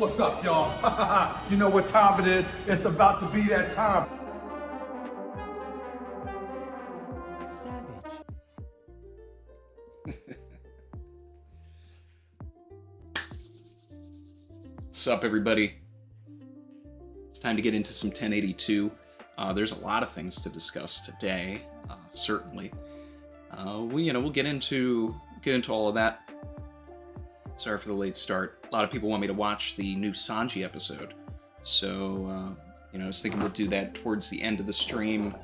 What's up, y'all? You know what time it is. It's about to be that time. Savage. What's up, everybody? It's time to get into some 1082. There's a lot of things to discuss today, certainly. We'll get into all of that. Sorry for the late start. A lot of people want me to watch the new Sanji episode, so I was thinking we'll do that towards the end of the stream.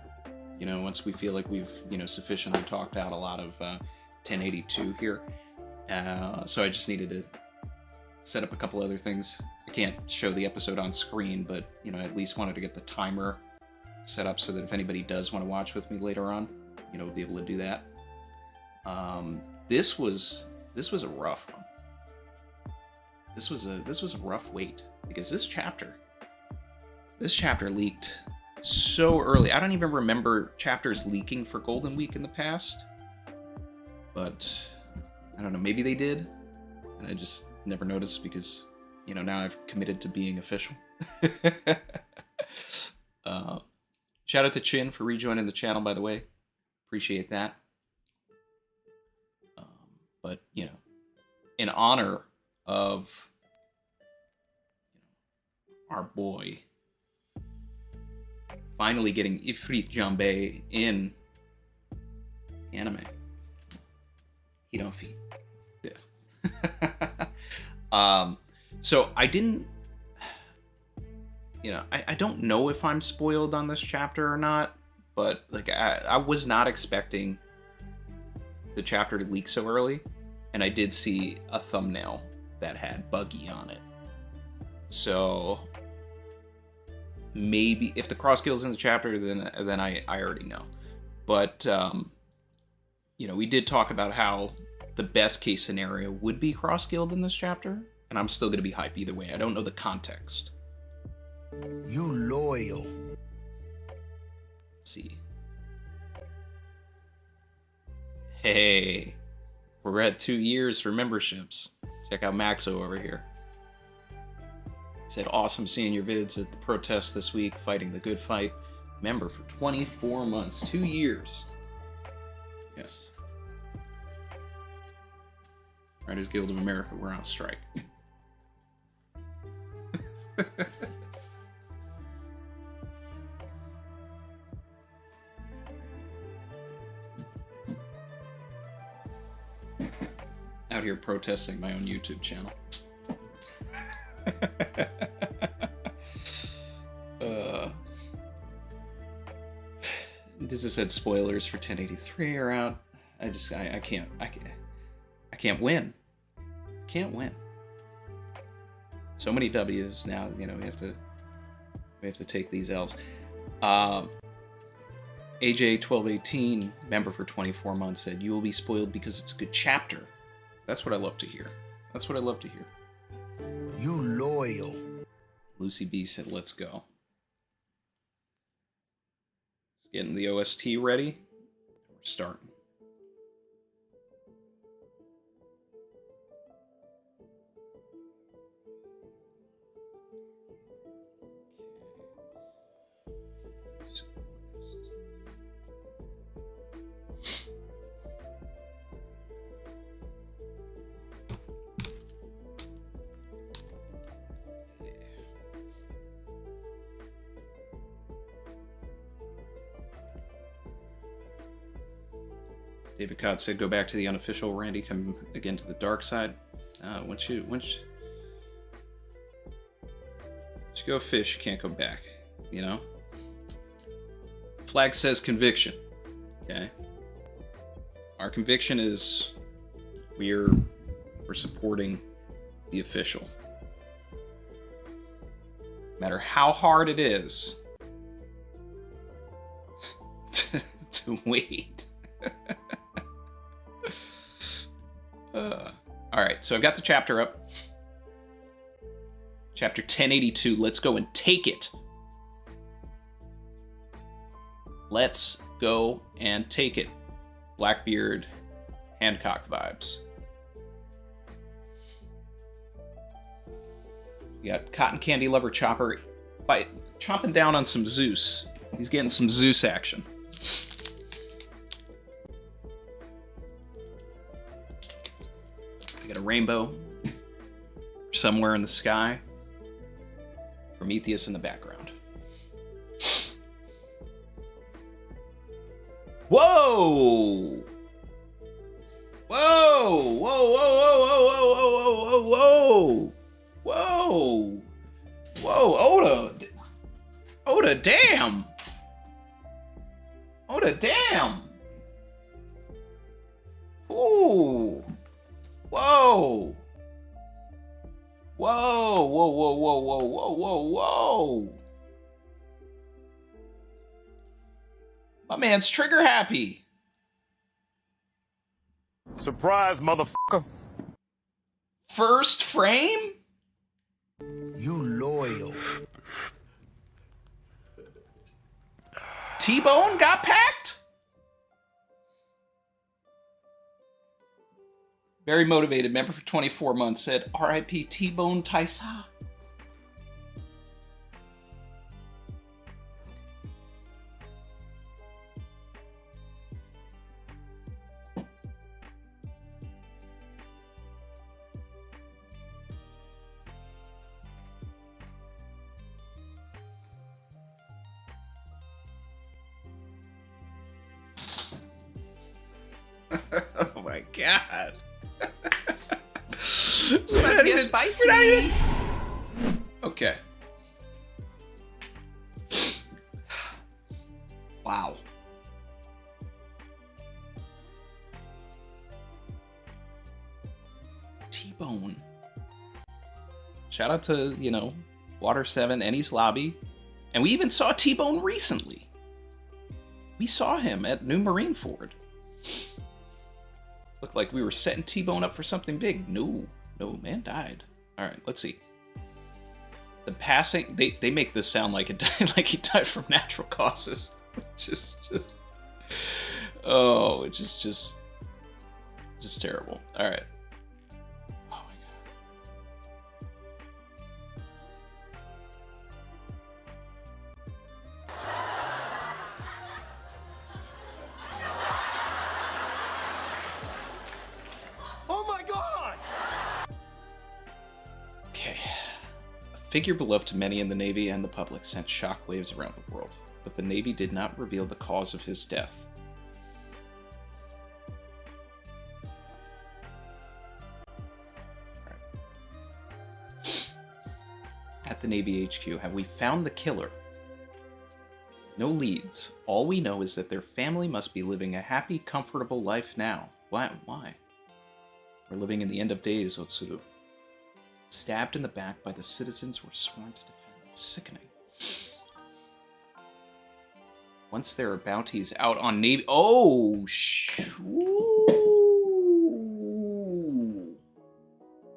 Once we feel like we've sufficiently talked out a lot of 1082 here. So I just needed to set up a couple other things. I can't show the episode on screen, but I at least wanted to get the timer set up so that if anybody does want to watch with me later on, we'll be able to do that. This was a rough one. This was a rough wait, because this chapter leaked so early. I don't even remember chapters leaking for Golden Week in the past, but I don't know, maybe they did, and I just never noticed because now I've committed to being official. Shout out to Chin for rejoining the channel, by the way. Appreciate that. But in honor of our boy finally getting Ifrit Jambe in anime, he don't feed. Yeah. So I didn't, I don't know if I'm spoiled on this chapter or not, but I was not expecting the chapter to leak so early, and I did see a thumbnail that had Buggy on it. So maybe if the cross guild's in the chapter, then I already know. But we did talk about how the best case scenario would be cross guild in this chapter, and I'm still gonna be hype either way. I don't know the context. You loyal. Let's see. Hey, we're at 2 years for memberships. Check out Maxo over here. He said, awesome seeing your vids at the protest this week, fighting the good fight. Member for 24 months, 2 years. Yes. Writers Guild of America, we're on strike. Out here protesting my own YouTube channel. This has said spoilers for 1083 are out. I can't win. Can't win. So many W's now. We have to take these L's. AJ1218, member for 24 months, said you will be spoiled because it's a good chapter. That's what I love to hear. That's what I love to hear. You loyal. Lucy B said, let's go. Just getting the OST ready. We're starting. David Cott said, go back to the unofficial. Randy, come again to the dark side. Once you go fish, you can't go back, Flag says conviction, okay? Our conviction is we're supporting the official. No matter how hard it is to wait. Alright, so I've got the chapter up. Chapter 1082. Let's go and take it. Let's go and take it. Blackbeard, Hancock vibes. We got Cotton Candy Lover Chopper chomping down on some Zeus. He's getting some Zeus action. We got a rainbow somewhere in the sky. Prometheus in the background. Whoa! Whoa! Whoa! Whoa! Whoa! Whoa! Whoa! Whoa! Whoa! Whoa! Oda! Oda, damn! Oda, damn! Ooh! Whoa! Whoa! Whoa! Whoa! Whoa! Whoa! Whoa! Whoa! Whoa! My man's trigger happy. Surprise, motherfucker. First frame? You loyal. T-Bone got packed? Very motivated member for 24 months said, R.I.P. T-Bone Taisa. Oh my god. It's about to get spicy. Okay. Wow. T-Bone. Shout out to, you know, Water 7, Ennie's Lobby. And we even saw T-Bone recently. We saw him at New Marineford. Looked like we were setting T-Bone up for something big. No, man died. All right, let's see. The passing, they make this sound like it died, like he died from natural causes. Oh, it's just terrible. All right. Oh my god. Oh my god! Okay. A figure beloved to many in the Navy and the public sent shockwaves around the world, but the Navy did not reveal the cause of his death. All right. At the Navy HQ, have we found the killer? No leads. All we know is that their family must be living a happy, comfortable life now. Why? We're living in the end of days, Otsuru. Stabbed in the back by the citizens we're sworn to defend. It's sickening. Once there are bounties out on Navy... Oh, ooh.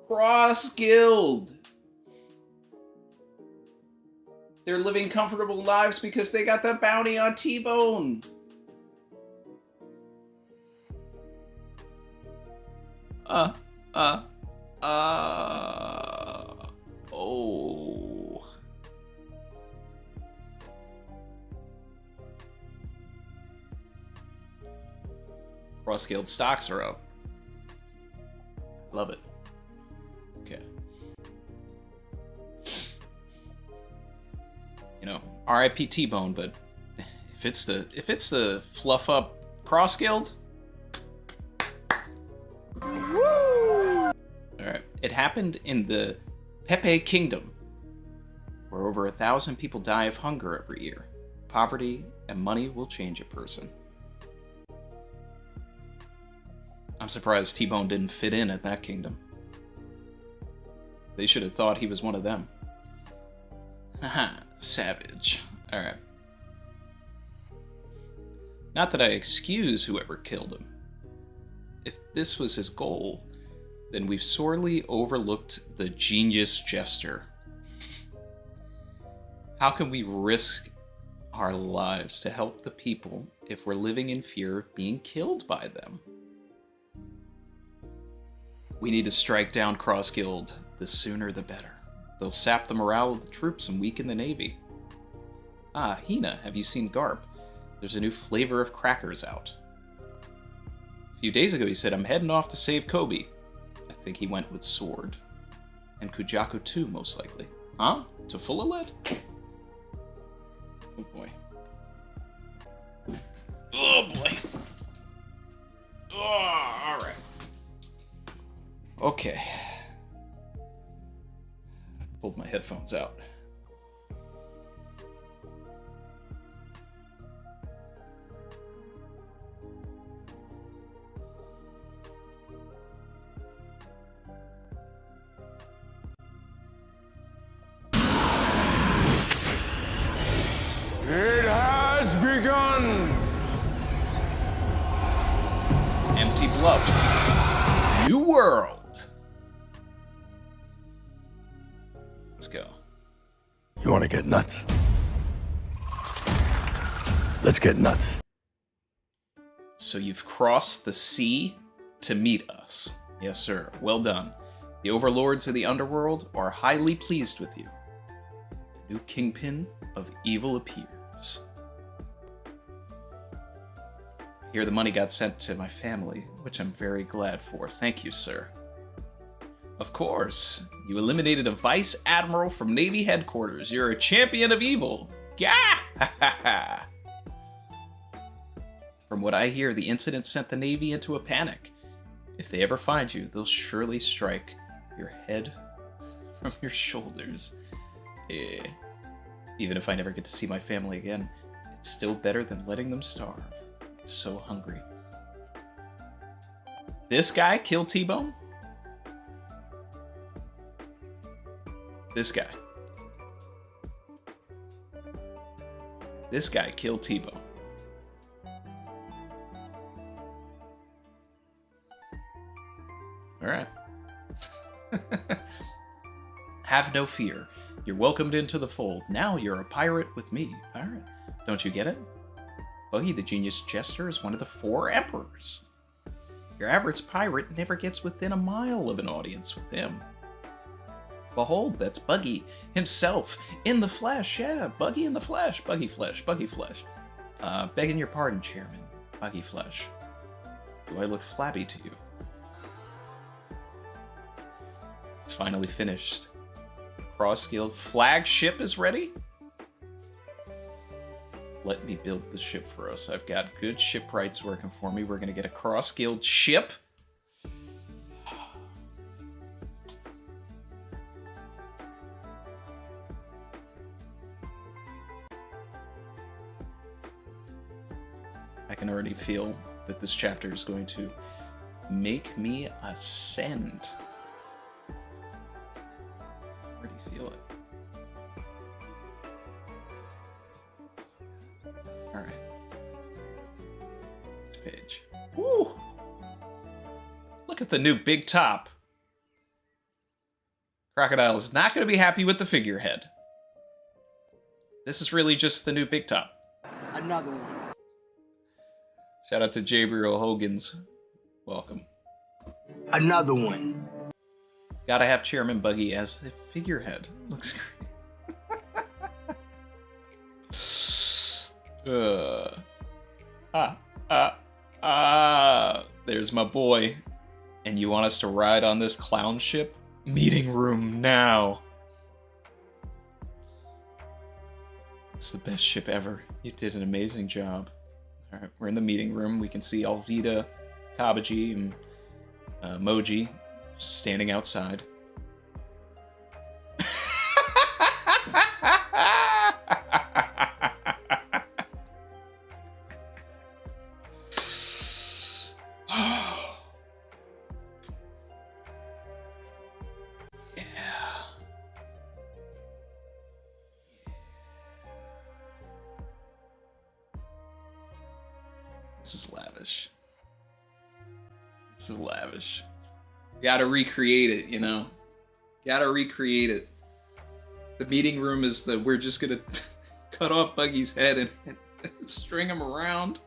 Cross Guild. They're living comfortable lives because they got the bounty on T-Bone. Oh. Cross Guild stocks are up. Love it. Okay. You know, R.I.P. T-Bone, but if it's the fluff up Cross Guild. Woo! Alright. It happened in the Pepe Kingdom, where over 1,000 people die of hunger every year. Poverty and money will change a person. I'm surprised T-Bone didn't fit in at that kingdom. They should have thought he was one of them. Haha, savage. Alright. Not that I excuse whoever killed him. If this was his goal, then we've sorely overlooked the genius jester. How can we risk our lives to help the people if we're living in fear of being killed by them? We need to strike down Cross Guild. The sooner the better. They'll sap the morale of the troops and weaken the Navy. Ah, Hina, have you seen Garp? There's a new flavor of crackers out. A few days ago he said, I'm heading off to save Kobe. I think he went with Sword. And Kujaku too, most likely. Huh? To Fullalet? Oh boy. Oh boy. Oh, alright. Okay. Pulled my headphones out. It has begun! Empty Bluffs. New World. Let's go. You want to get nuts? Let's get nuts. So you've crossed the sea to meet us. Yes, sir. Well done. The overlords of the underworld are highly pleased with you. The new kingpin of evil appears. I hear the money got sent to my family, which I'm very glad for. Thank you, sir. Of course. You eliminated a vice admiral from Navy headquarters. You're a champion of evil. Gah! From what I hear, the incident sent the Navy into a panic. If they ever find you, they'll surely strike your head from your shoulders. Even if I never get to see my family again, it's still better than letting them starve. I'm so hungry. This guy killed T-Bone? This guy. This guy killed T-Bone. Alright. Have no fear. You're welcomed into the fold. Now you're a pirate with me. Pirate. Don't you get it? Buggy the Genius Jester is one of the 4 emperors. Your average pirate never gets within a mile of an audience with him. Behold, that's Buggy himself in the flesh. Yeah, Buggy in the flesh. Buggy flesh. Buggy flesh. Begging your pardon, Chairman. Buggy flesh. Do I look flabby to you? It's finally finished. Cross-Guild flagship is ready? Let me build the ship for us. I've got good shipwrights working for me. We're going to get a Cross-Guild ship. I can already feel that this chapter is going to make me ascend. Already feel it. Alright. This page. Woo! Look at the new big top. Crocodile is not going to be happy with the figurehead. This is really just the new big top. Another one. Shout out to Jabriel Hogan's. Welcome. Another one. Gotta have Chairman Buggy as a figurehead. Looks great. There's my boy. And you want us to ride on this clown ship? Meeting room now. It's the best ship ever. You did an amazing job. Alright, we're in the meeting room. We can see Alvida, Kabaji, and Moji standing outside. This is lavish. This is lavish. Gotta recreate it, you know? Gotta recreate it. The meeting room is the, we're just gonna cut off Buggy's head and string him around.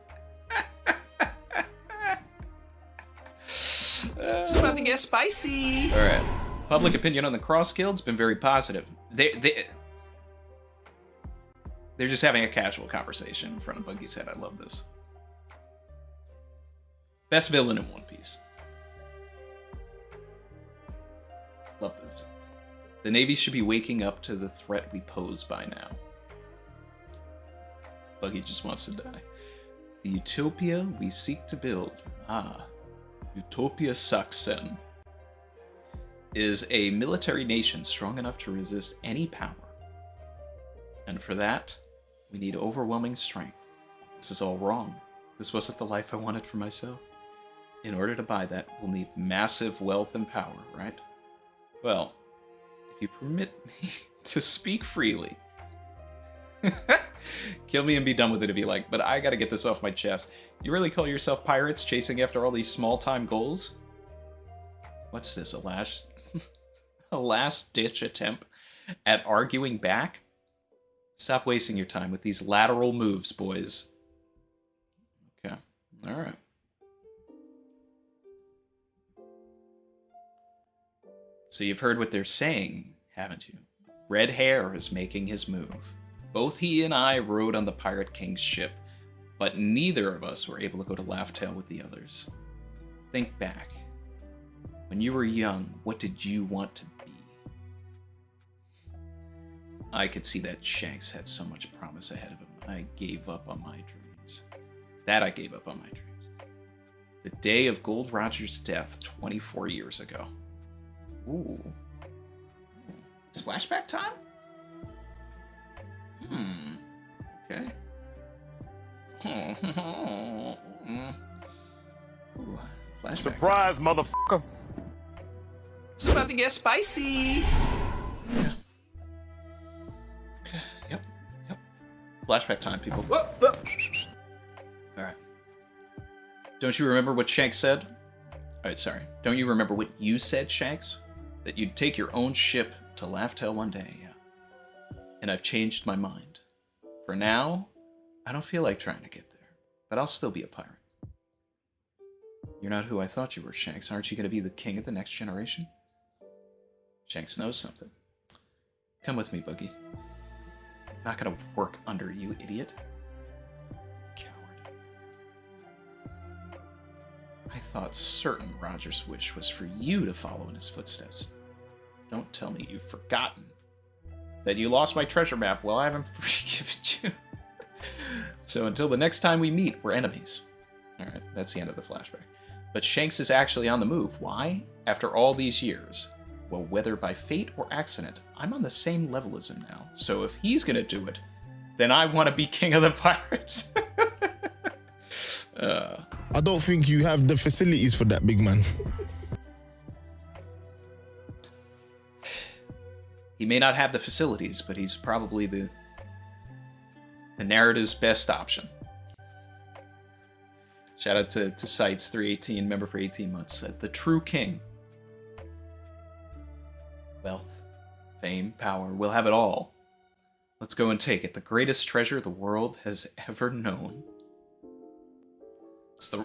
It's about to get spicy. Alright. Public opinion on the Cross Guild's been very positive. They're just having a casual conversation in front of Buggy's head. I love this. Best villain in One Piece. Love this. The Navy should be waking up to the threat we pose by now. Buggy just wants to die. The utopia we seek to build. Utopia Saksen. Is a military nation strong enough to resist any power. And for that, we need overwhelming strength. This is all wrong. This wasn't the life I wanted for myself. In order to buy that, we'll need massive wealth and power, right? Well, if you permit me to speak freely. Kill me and be done with it if you like, but I gotta get this off my chest. You really call yourself pirates chasing after all these small-time goals? What's this, a last-ditch attempt at arguing back? Stop wasting your time with these lateral moves, boys. Okay, alright. So you've heard what they're saying, haven't you? Red Hair is making his move. Both he and I rode on the Pirate King's ship, but neither of us were able to go to Laugh Tale with the others. Think back. When you were young, what did you want to be? I could see that Shanks had so much promise ahead of him. I gave up on my dreams. I gave up on my dreams. The day of Gold Roger's death 24 years ago. Ooh. It's flashback time? Okay. Ooh, flashback Surprise, time. motherfucker. It's about to get spicy. Yeah. Okay. Yep. Flashback time, people. Alright. Don't you remember what Shanks said? Alright, sorry. Don't you remember what you said, Shanks? That you'd take your own ship to Laugh Tale one day, yeah. And I've changed my mind. For now, I don't feel like trying to get there. But I'll still be a pirate. You're not who I thought you were, Shanks. Aren't you going to be the king of the next generation? Shanks knows something. Come with me, Buggy. I'm not going to work under you, idiot. Coward. I thought certain Roger's wish was for you to follow in his footsteps. Don't tell me you've forgotten that you lost my treasure map while I haven't forgiven you. So until the next time we meet, we're enemies. Alright, that's the end of the flashback. But Shanks is actually on the move. Why? After all these years. Well, whether by fate or accident, I'm on the same level as him now. So if he's gonna do it, then I want to be king of the pirates. I don't think you have the facilities for that, big man. He may not have the facilities, but he's probably the narrative's best option. Shout out to Sites 318, member for 18 months. The true king. Wealth, fame, power, we'll have it all. Let's go and take it. The greatest treasure the world has ever known.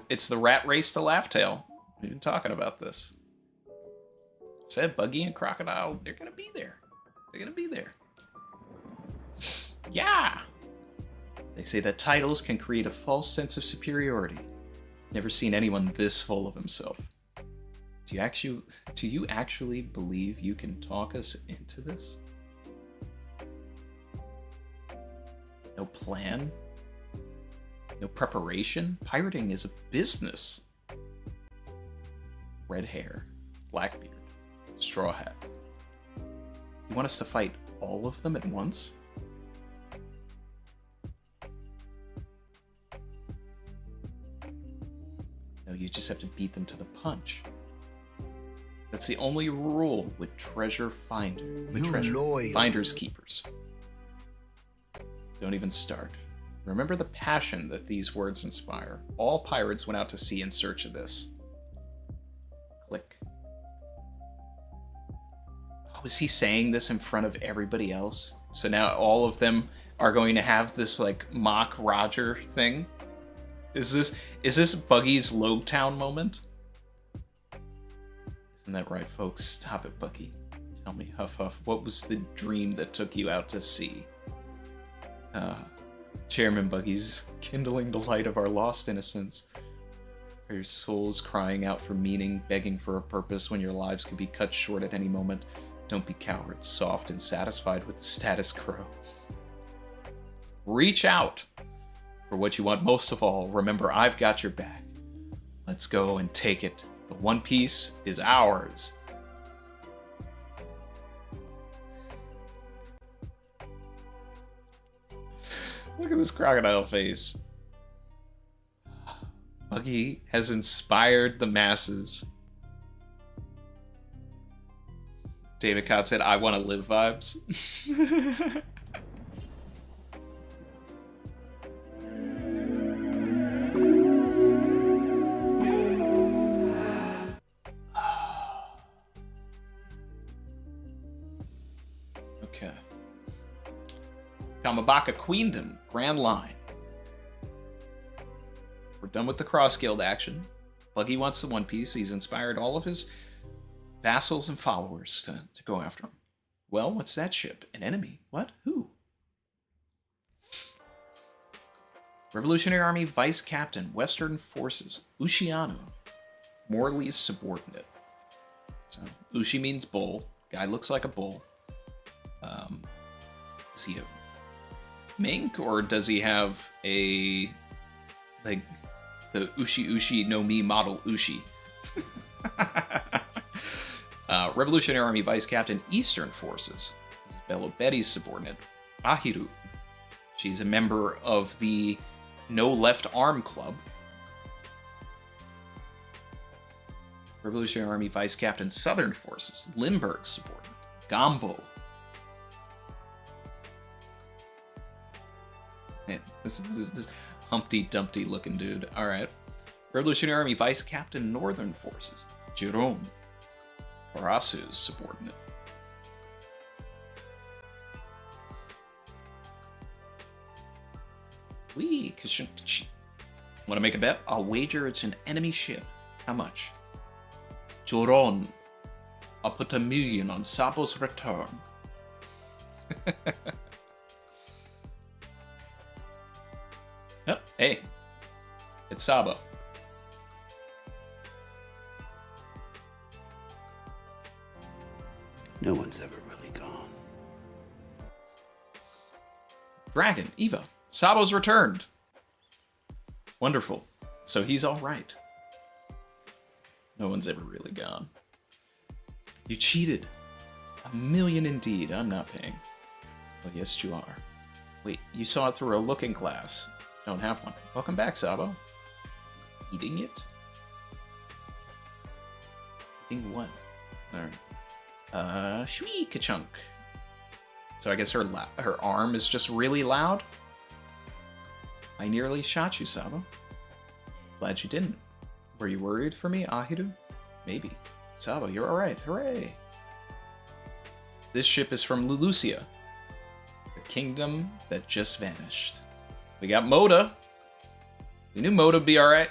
It's the rat race to Laugh Tale. We've been talking about this. Said Buggy and Crocodile, they're gonna be there. They're gonna be there. Yeah! They say that titles can create a false sense of superiority. Never seen anyone this full of himself. Do you actually believe you can talk us into this? No plan? No preparation? Pirating is a business. Red hair, Blackbeard, Straw Hat. You want us to fight all of them at once? No, you just have to beat them to the punch. That's the only rule with treasure finders keepers. Don't even start. Remember the passion that these words inspire. All pirates went out to sea in search of this. Click. Oh, is he saying this in front of everybody else? So now all of them are going to have this like mock Roger thing? Is this Buggy's Logtown moment? Is Isn't that right, folks? Stop it, Buggy. Tell me, Huff Huff, what was the dream that took you out to sea? Chairman Buggy's kindling the light of our lost innocence. Are your souls crying out for meaning, begging for a purpose when your lives can be cut short at any moment? Don't be cowards, soft and satisfied with the status quo. Reach out for what you want most of all. Remember, I've got your back. Let's go and take it. The One Piece is ours. Look at this crocodile face. Buggy has inspired the masses. David Cott said, I want to live vibes. Okay. Kamabaka Queendom, Grand Line. We're done with the cross-guild action. Buggy wants the One Piece. He's inspired all of his vassals and followers to go after him. Well, what's that ship? An enemy? What? Who? Revolutionary Army Vice Captain, Western Forces, Ushiano. Morley's subordinate. So, Ushi means bull. Guy looks like a bull. Is he a mink, or does he have a, like, the Ushi no Mi model Ushi? Revolutionary Army Vice Captain, Eastern Forces. Bello Betty's subordinate, Ahiru. She's a member of the No Left Arm Club. Revolutionary Army Vice Captain, Southern Forces, Limburg subordinate, Gambo. Man, this Humpty Dumpty looking dude. Alright. Revolutionary Army Vice Captain, Northern Forces, Jerome. Horasu's subordinate. Wee, want to make a bet? I'll wager it's an enemy ship. How much? Joron. I'll put $1 million on Sabo's return. Oh, hey. It's Sabo. No one's ever really gone. Dragon, Eva. Sabo's returned. Wonderful. So he's all right. No one's ever really gone. You cheated. $1 million indeed. I'm not paying. Well, yes, you are. Wait, you saw it through a looking glass. Don't have one. Welcome back, Sabo. Eating it? Eating what? Alright. Shui ka-chunk. So I guess her arm is just really loud? I nearly shot you, Sabo. Glad you didn't. Were you worried for me, Ahiru? Maybe. Sabo, you're alright. Hooray! This ship is from Lulusia, the kingdom that just vanished. We got Moda. We knew Moda would be alright.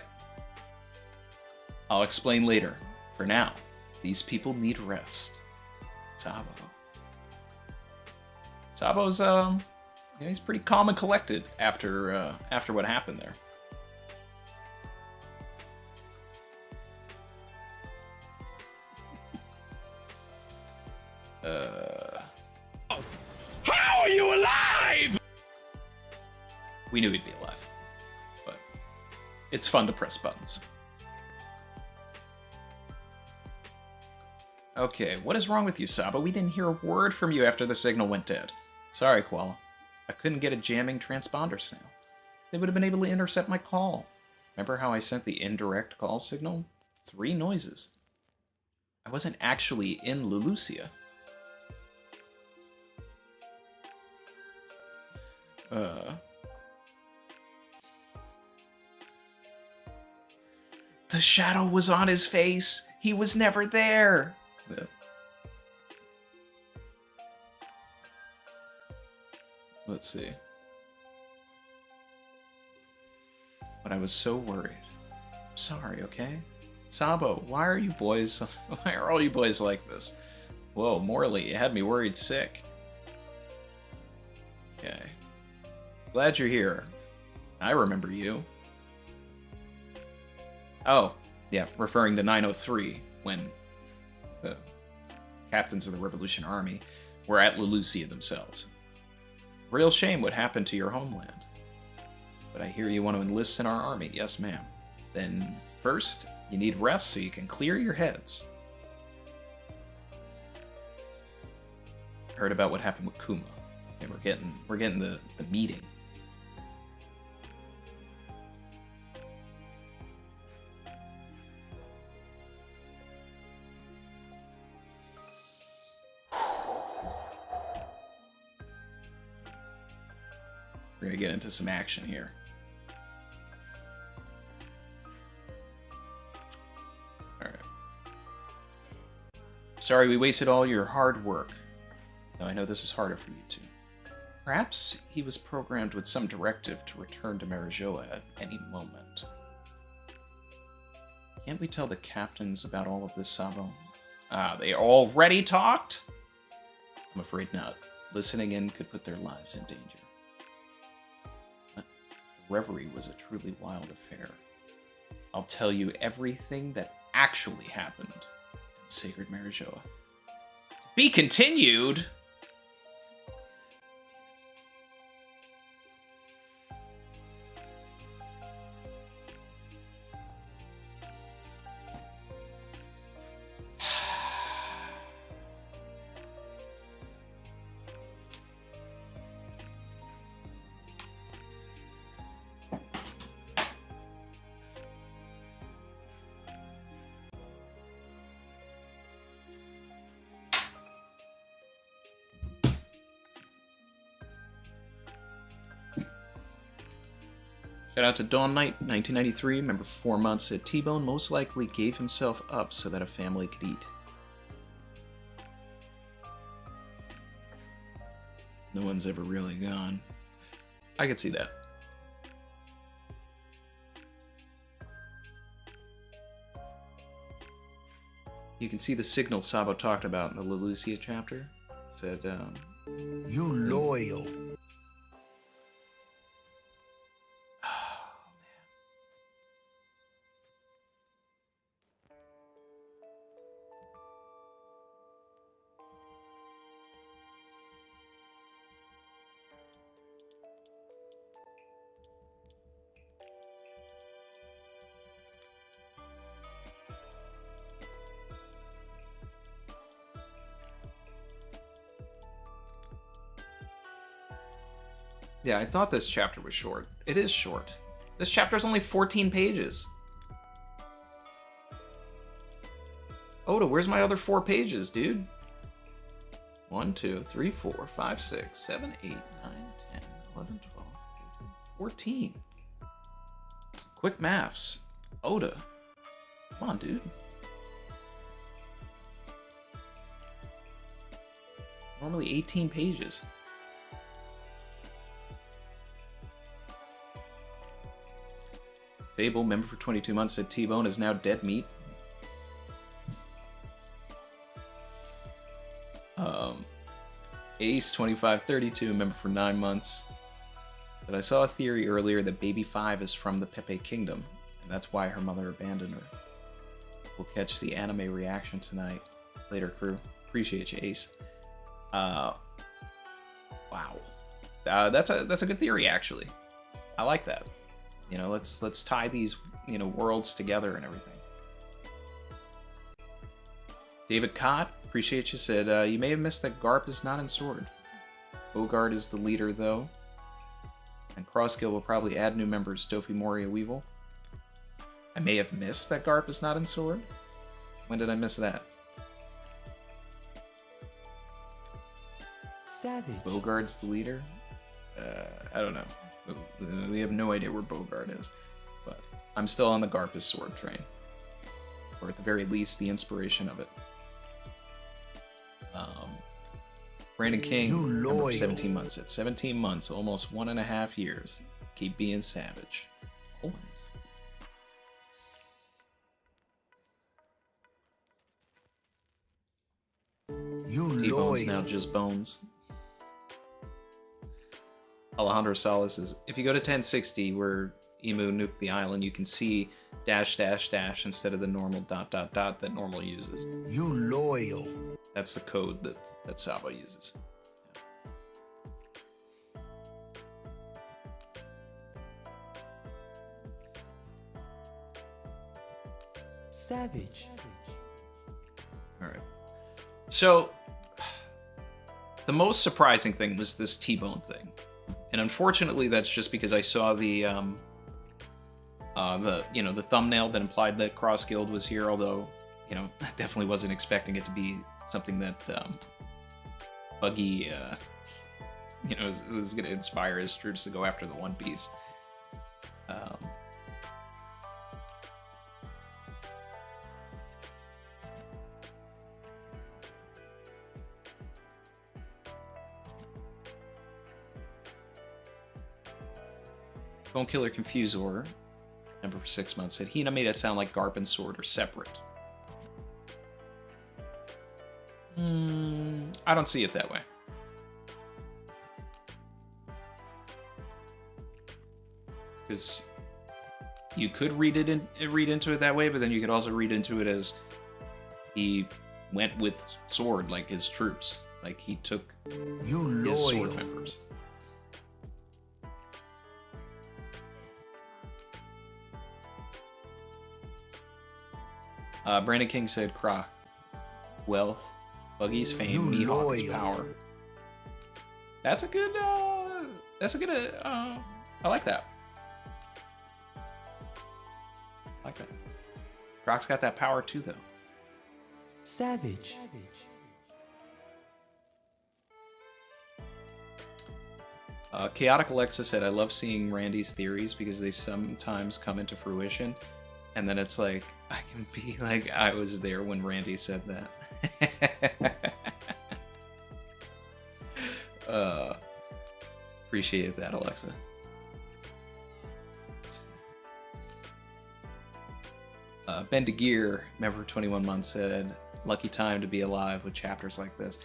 I'll explain later. For now, these people need rest. Sabo. Sabo's, he's pretty calm and collected after what happened there. How are you alive? We knew he'd be alive, but it's fun to press buttons. Okay, what is wrong with you, Sabo? We didn't hear a word from you after the signal went dead. Sorry, Koala. I couldn't get a jamming transponder signal. They would have been able to intercept my call. Remember how I sent the indirect call signal? 3 noises. I wasn't actually in Lulusia. The shadow was on his face. He was never there. Let's see. But I was so worried. I'm sorry, okay? Sabo, why are you boys... Why are all you boys like this? Whoa, Morley, you had me worried sick. Okay. Glad you're here. I remember you. Oh, yeah, referring to 903, when the captains of the Revolution Army were at Lelucia themselves. Real shame what happened to your homeland. But I hear you want to enlist in our army. Yes, ma'am. Then, first, you need rest so you can clear your heads. Heard about what happened with Kuma. And we're getting the meeting. We're gonna get into some action here. Alright. Sorry we wasted all your hard work. Though I know this is harder for you two. Perhaps he was programmed with some directive to return to Marijoa at any moment. Can't we tell the captains about all of this, Sabo? Ah, they already talked? I'm afraid not. Listening in could put their lives in danger. But the reverie was a truly wild affair. I'll tell you everything that actually happened in Sacred Marijoa. To be continued? Shout out to Dawn Knight, 1993, member for 4 months, said T-Bone most likely gave himself up so that a family could eat. No one's ever really gone. I could see that. You can see the signal Sabo talked about in the Lelucia chapter. Said, You loyal. Yeah, I thought this chapter was short. It is short. This chapter is only 14 pages. Oda, where's my other 4 pages, dude? 1, 2, 3, 4, 5, 6, 7, 8, 9, 10, 11, 12, 13, 14. Quick maths. Oda. Come on, dude. Normally 18 pages. Fable, member for 22 months, said T-Bone is now dead meat. Ace, 2532, member for 9 months, said I saw a theory earlier that Baby 5 is from the Pepe Kingdom, and that's why her mother abandoned her. We'll catch the anime reaction tonight. Later, crew. Appreciate you, Ace. Wow. That's a good theory, actually. I like that. You know, let's tie these, you know, worlds together and everything. David Cott, appreciate you, said, you may have missed that Garp is not in Sword. Bogard is the leader, though. And Crossgill will probably add new members, Dofi, Moria, Weevil. I may have missed that Garp is not in Sword? When did I miss that? Savage. Bogard's the leader? I don't know. We have no idea where Bogard is. But I'm still on the Garpus Sword train. Or at the very least, the inspiration of it. Brandon King, member for 17 months. At 17 months, almost 1.5 years. Keep being savage. Always. You T-Bone's now loyal. just Bones. Alejandro Salas says, if you go to 1060 where Emu nuked the island, you can see dash dash dash instead of the normal dot dot dot that normal uses. You loyal. That's the code that Saba uses. Savage. All right. So the most surprising thing was this T-Bone thing. And unfortunately, that's just because I saw the thumbnail that implied that Cross Guild was here, although, I definitely wasn't expecting it to be something that Buggy, was going to inspire his troops to go after the One Piece. Bone Killer Confusor, member for 6 months, said Hina made it sound like Garp and Sword are separate. I don't see it that way. Because you could read into it that way, but then you could also read into it as he went with Sword, like his troops, like he took You his Sword loyal. members. Brandon King said, Croc, wealth, Buggy's fame, You Mihawk is loyal. power. That's a good, I like that. I like that. Croc's got that power too, though. Savage. Chaotic Alexa said, I love seeing Randy's theories because they sometimes come into fruition. And then it's like, I can be like, I was there when Randy said that. Appreciate that, Alexa. Ben DeGear, member for 21 months, said, lucky time to be alive with chapters like this.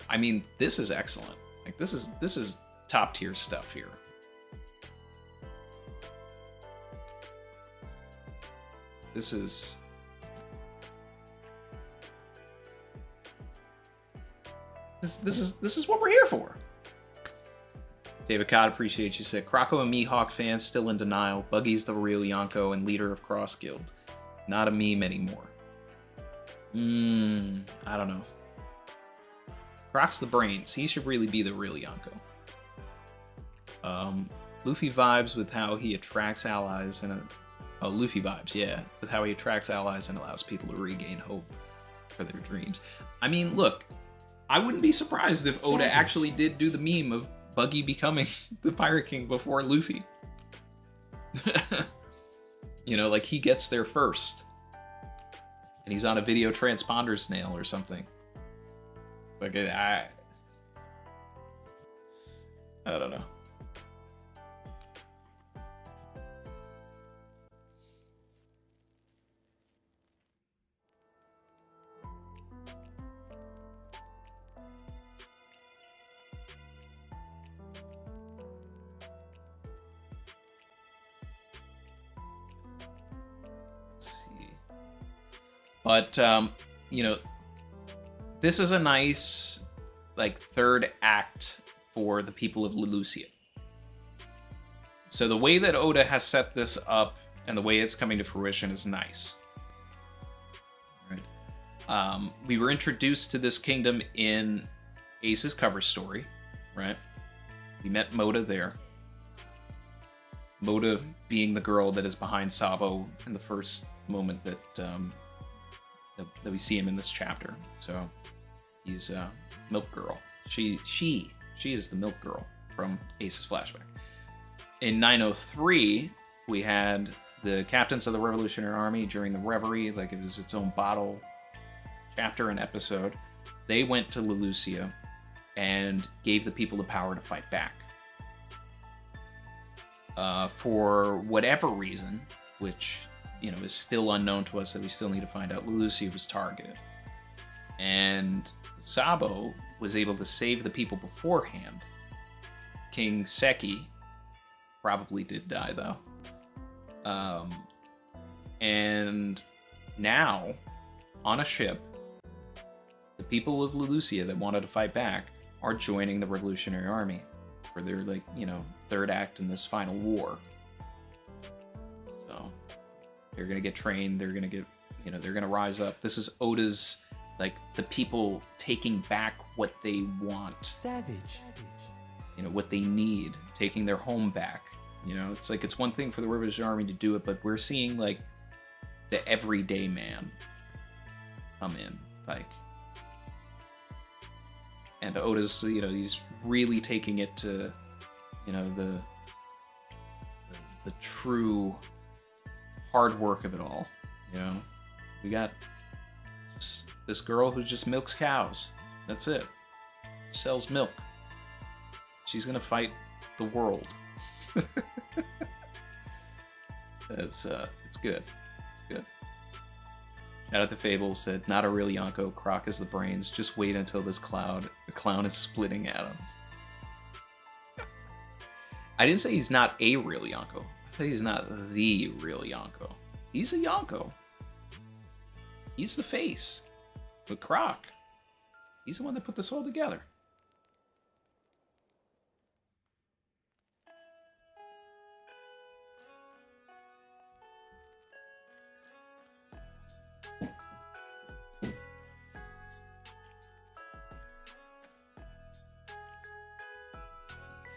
I mean, this is excellent. Like, this is top tier stuff here. This is what we're here for. David Cott, appreciate you, said Croco and Mihawk fans still in denial. Buggy's the real Yonko and leader of Cross Guild. Not a meme anymore. I don't know. Croc's the brains. He should really be the real Yonko. Luffy vibes with how he attracts allies and Luffy vibes, yeah, with how he attracts allies and allows people to regain hope for their dreams. I mean, look, I wouldn't be surprised if Oda actually did do the meme of Buggy becoming the Pirate King before Luffy. Like he gets there first. And he's on a video transponder snail or something. Like, I don't know. But, this is a nice, third act for the people of Leloucia. So the way that Oda has set this up and the way it's coming to fruition is nice. Right. We were introduced to this kingdom in Ace's cover story, right? We met Moda there. Moda being the girl that is behind Sabo in the first moment that we see him in this chapter. So he's Milk Girl. She is the Milk Girl from Ace's flashback. In 903, we had the captains of the Revolutionary Army during the Reverie, like it was its own bottle chapter and episode. They went to Leloucia and gave the people the power to fight back. For whatever reason, which is still unknown to us, that we still need to find out, Leloucia was targeted. And Sabo was able to save the people beforehand. King Seki probably did die, though. And now, on a ship, the people of Lelucia that wanted to fight back are joining the Revolutionary Army for their, like, you know, third act in this final war. So, they're gonna get trained, they're gonna get, you know, they're gonna rise up. This is Oda's, like, the people taking back what they want. Savage. You know, what they need, taking their home back. You know, it's like, it's one thing for the Revolutionary Army to do it, but we're seeing, like, the everyday man come in, like, and Oda's, you know, he's really taking it to, you know, the true hard work of it all. You know, we got just this girl who just milks cows. That's it. Sells milk. She's gonna fight the world. It's good. It's good. Shout out to Fable, said, not a real Yonko, Croc is the brains, just wait until the clown is splitting atoms. I didn't say he's not a real Yonko. I said he's not the real Yonko. He's a Yonko. He's the face. But Croc, he's the one that put this all together.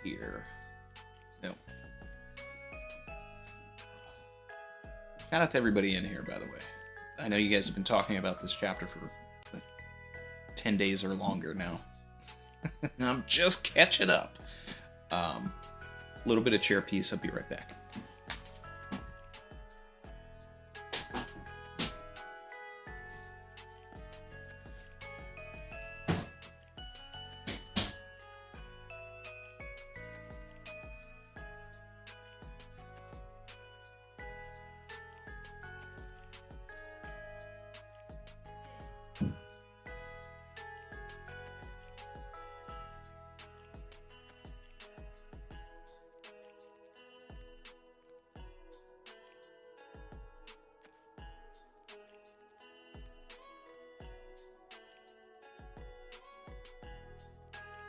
Here. No. Shout out to everybody in here, by the way. I know you guys have been talking about this chapter for like 10 days or longer now. I'm just catching up. A little bit of chair piece. I'll be right back.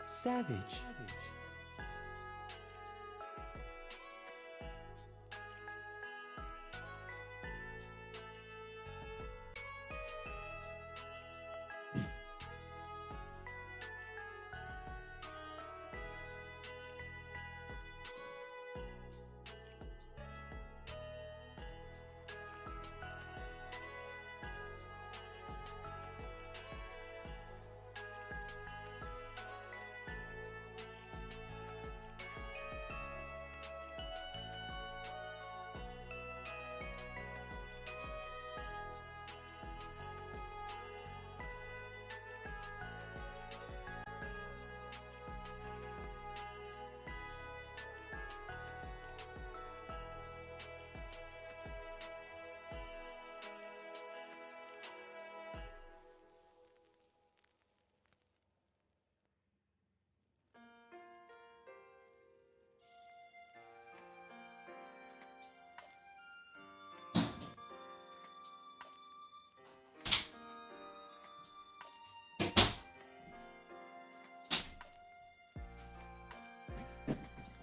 Savage.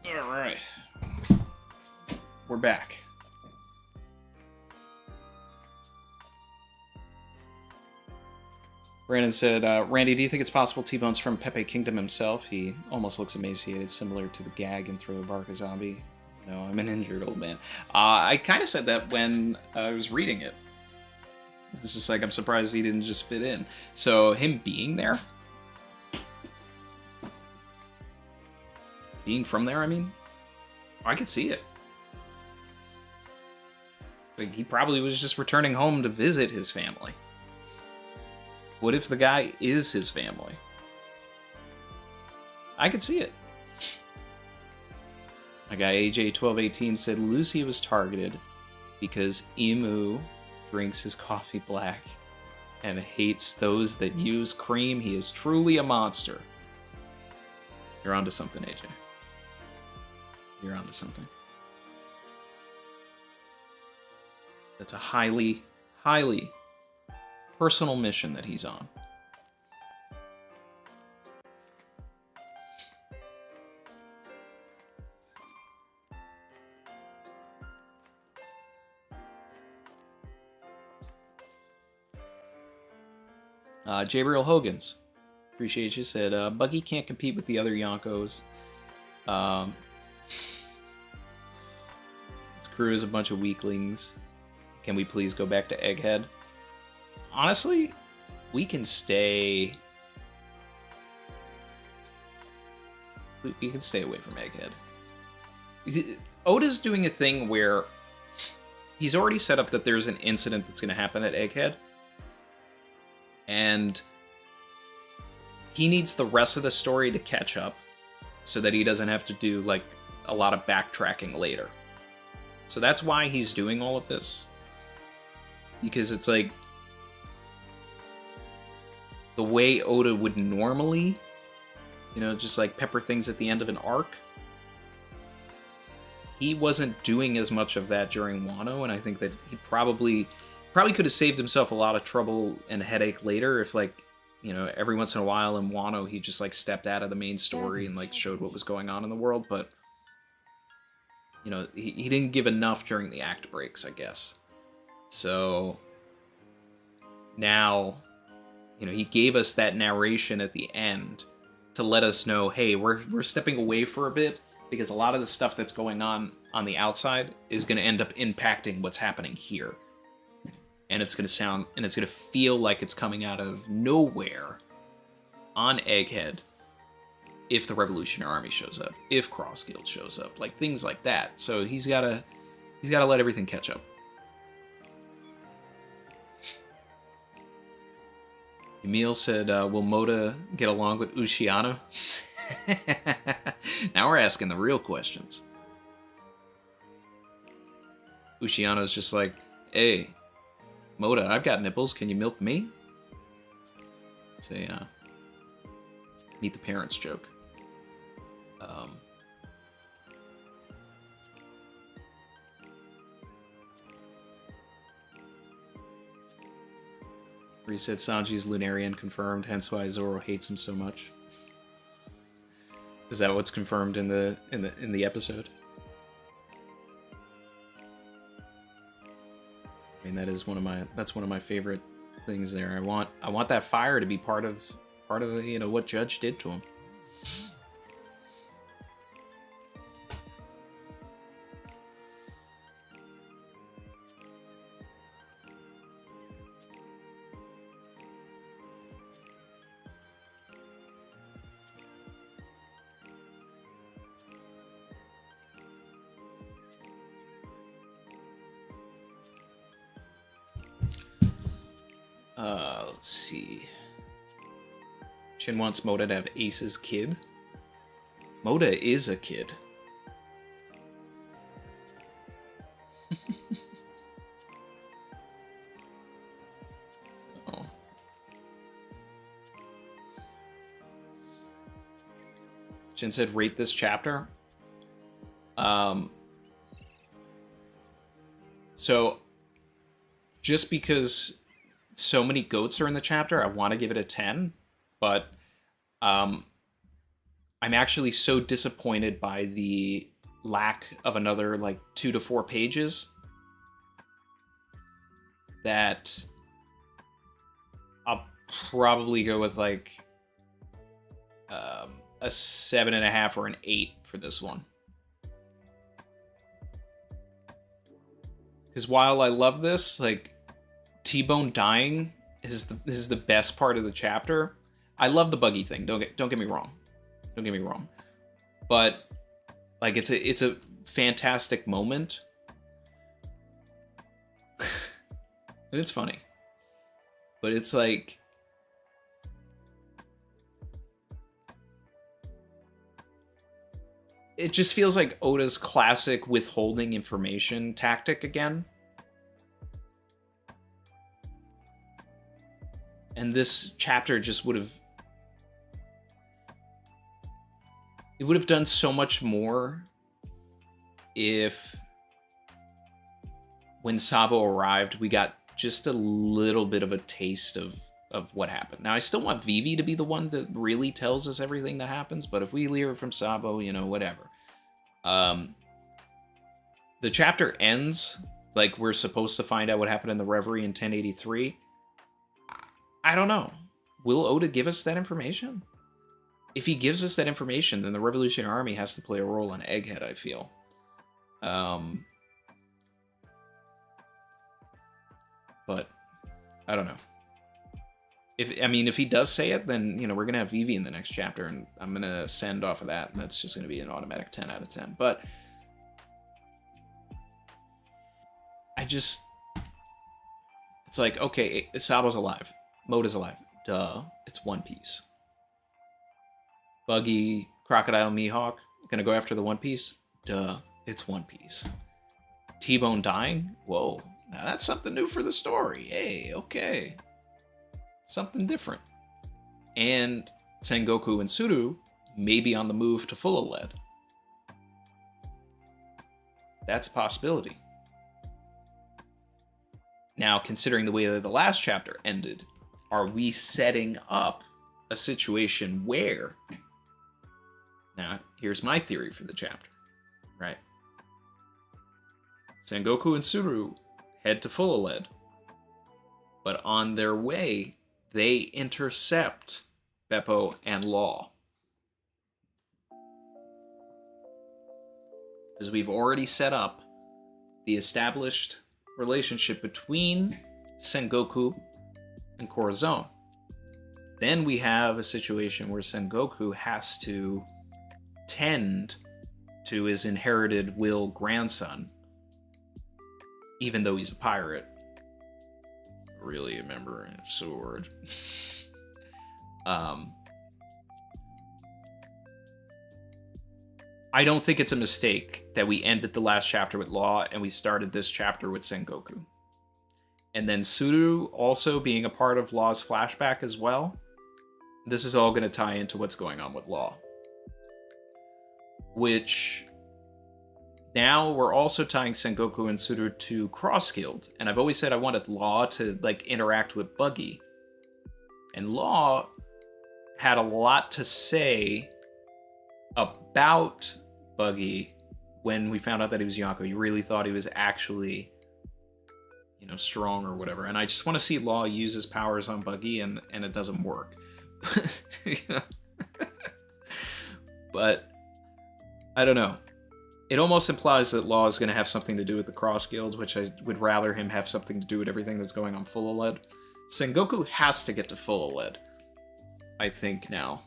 All right, we're back. Brandon said, Randy, do you think it's possible T-Bone's from Pepe Kingdom himself? He almost looks emaciated, similar to the gag in Thriller Bark a Zombie. No, I'm an injured old man. I kind of said that when I was reading it. It's just like, I'm surprised he didn't just fit in. So him being there, being from there, I mean, I could see it. Like, he probably was just returning home to visit his family. What if the guy is his family? I could see it. My guy AJ1218 said Lucy was targeted because Emu drinks his coffee black and hates those that use cream. He is truly a monster. You're onto something, AJ. You're onto something. That's a highly, highly personal mission that he's on. Jabriel Hogans, appreciate you, said, Buggy can't compete with the other Yonkos. This crew is a bunch of weaklings. Can we please go back to Egghead? Honestly, we can stay... We can stay away from Egghead. Oda's doing a thing where he's already set up that there's an incident that's going to happen at Egghead. And he needs the rest of the story to catch up so that he doesn't have to do, like, a lot of backtracking later. So that's why he's doing all of this. Because it's like the way Oda would normally, you know, just like pepper things at the end of an arc. He wasn't doing as much of that during Wano, and I think that he probably could have saved himself a lot of trouble and headache later if, like, you know, every once in a while in Wano he just like stepped out of the main story and like showed what was going on in the world. But you know, he didn't give enough during the act breaks, I guess. So now, you know, he gave us that narration at the end to let us know, hey, we're stepping away for a bit because a lot of the stuff that's going on the outside is going to end up impacting what's happening here. And it's going to feel like it's coming out of nowhere on Egghead if the Revolutionary Army shows up, if Cross Guild shows up, like things like that. So he's got to let everything catch up. Emil said, will Moda get along with Ushiano? Now we're asking the real questions. Ushiano's just like, hey, Moda, I've got nipples. Can you milk me? It's a meet the parents joke. He said Sanji's Lunarian confirmed, hence why Zoro hates him so much. Is that what's confirmed in the episode? I mean, that's one of my favorite things there. I want that fire to be part of you know what Judge did to him. Let's see. Shin wants Moda to have Ace's kid. Moda is a kid. So. Shin said, rate this chapter. So, just because so many goats are in the chapter, I want to give it a 10, but I'm actually so disappointed by the lack of another like 2 to 4 pages that I'll probably go with like a 7.5 or an 8 for this one. Because while I love this, like, T-Bone dying is the best part of the chapter. I love the Buggy thing. Don't get me wrong. Don't get me wrong. But like it's a fantastic moment. And it's funny. But it's like it just feels like Oda's classic withholding information tactic again. And this chapter just would have... It would have done so much more if, when Sabo arrived, we got just a little bit of a taste of what happened. Now, I still want Vivi to be the one that really tells us everything that happens, but if we hear it from Sabo, you know, whatever. The chapter ends like we're supposed to find out what happened in the Reverie in 1083. I don't know. Will Oda give us that information? If he gives us that information, then the Revolutionary Army has to play a role in Egghead, I feel. But I don't know. If he does say it, then, you know, we're gonna have Vivi in the next chapter, and I'm gonna send off of that, and that's just gonna be an automatic 10 out of 10. But it's like, okay, Sabo's alive, Moda's alive, duh, it's One Piece. Buggy, Crocodile, Mihawk gonna go after the One Piece, duh, it's One Piece. T-Bone dying, whoa, now that's something new for the story. Hey, okay. Something different. And Sengoku and Tsuru may be on the move to Full Lead. That's a possibility. Now, considering the way that the last chapter ended, are we setting up a situation where... Now, here's my theory for the chapter, right? Sengoku and Tsuru head to Full Lead, but on their way, they intercept Beppo and Law. Because we've already set up the established relationship between Sengoku and Corazon. Then we have a situation where Sengoku has to tend to his inherited will grandson, even though he's a pirate. Really a member of Sword. I don't think it's a mistake that we ended the last chapter with Law and we started this chapter with Sengoku. And then Tsuru also being a part of Law's flashback as well. This is all going to tie into what's going on with Law. Which... Now we're also tying Sengoku and Tsuru to Cross Guild, and I've always said I wanted Law to like interact with Buggy. And Law had a lot to say about Buggy when we found out that he was Yonko. You really thought he was actually, you know, strong or whatever. And I just want to see Law use his powers on Buggy, and it doesn't work. You know? But I don't know. It almost implies that Law is going to have something to do with the Cross Guild, which I would rather him have something to do with everything that's going on Full Lead. Sengoku has to get to Full Lead, I think, now.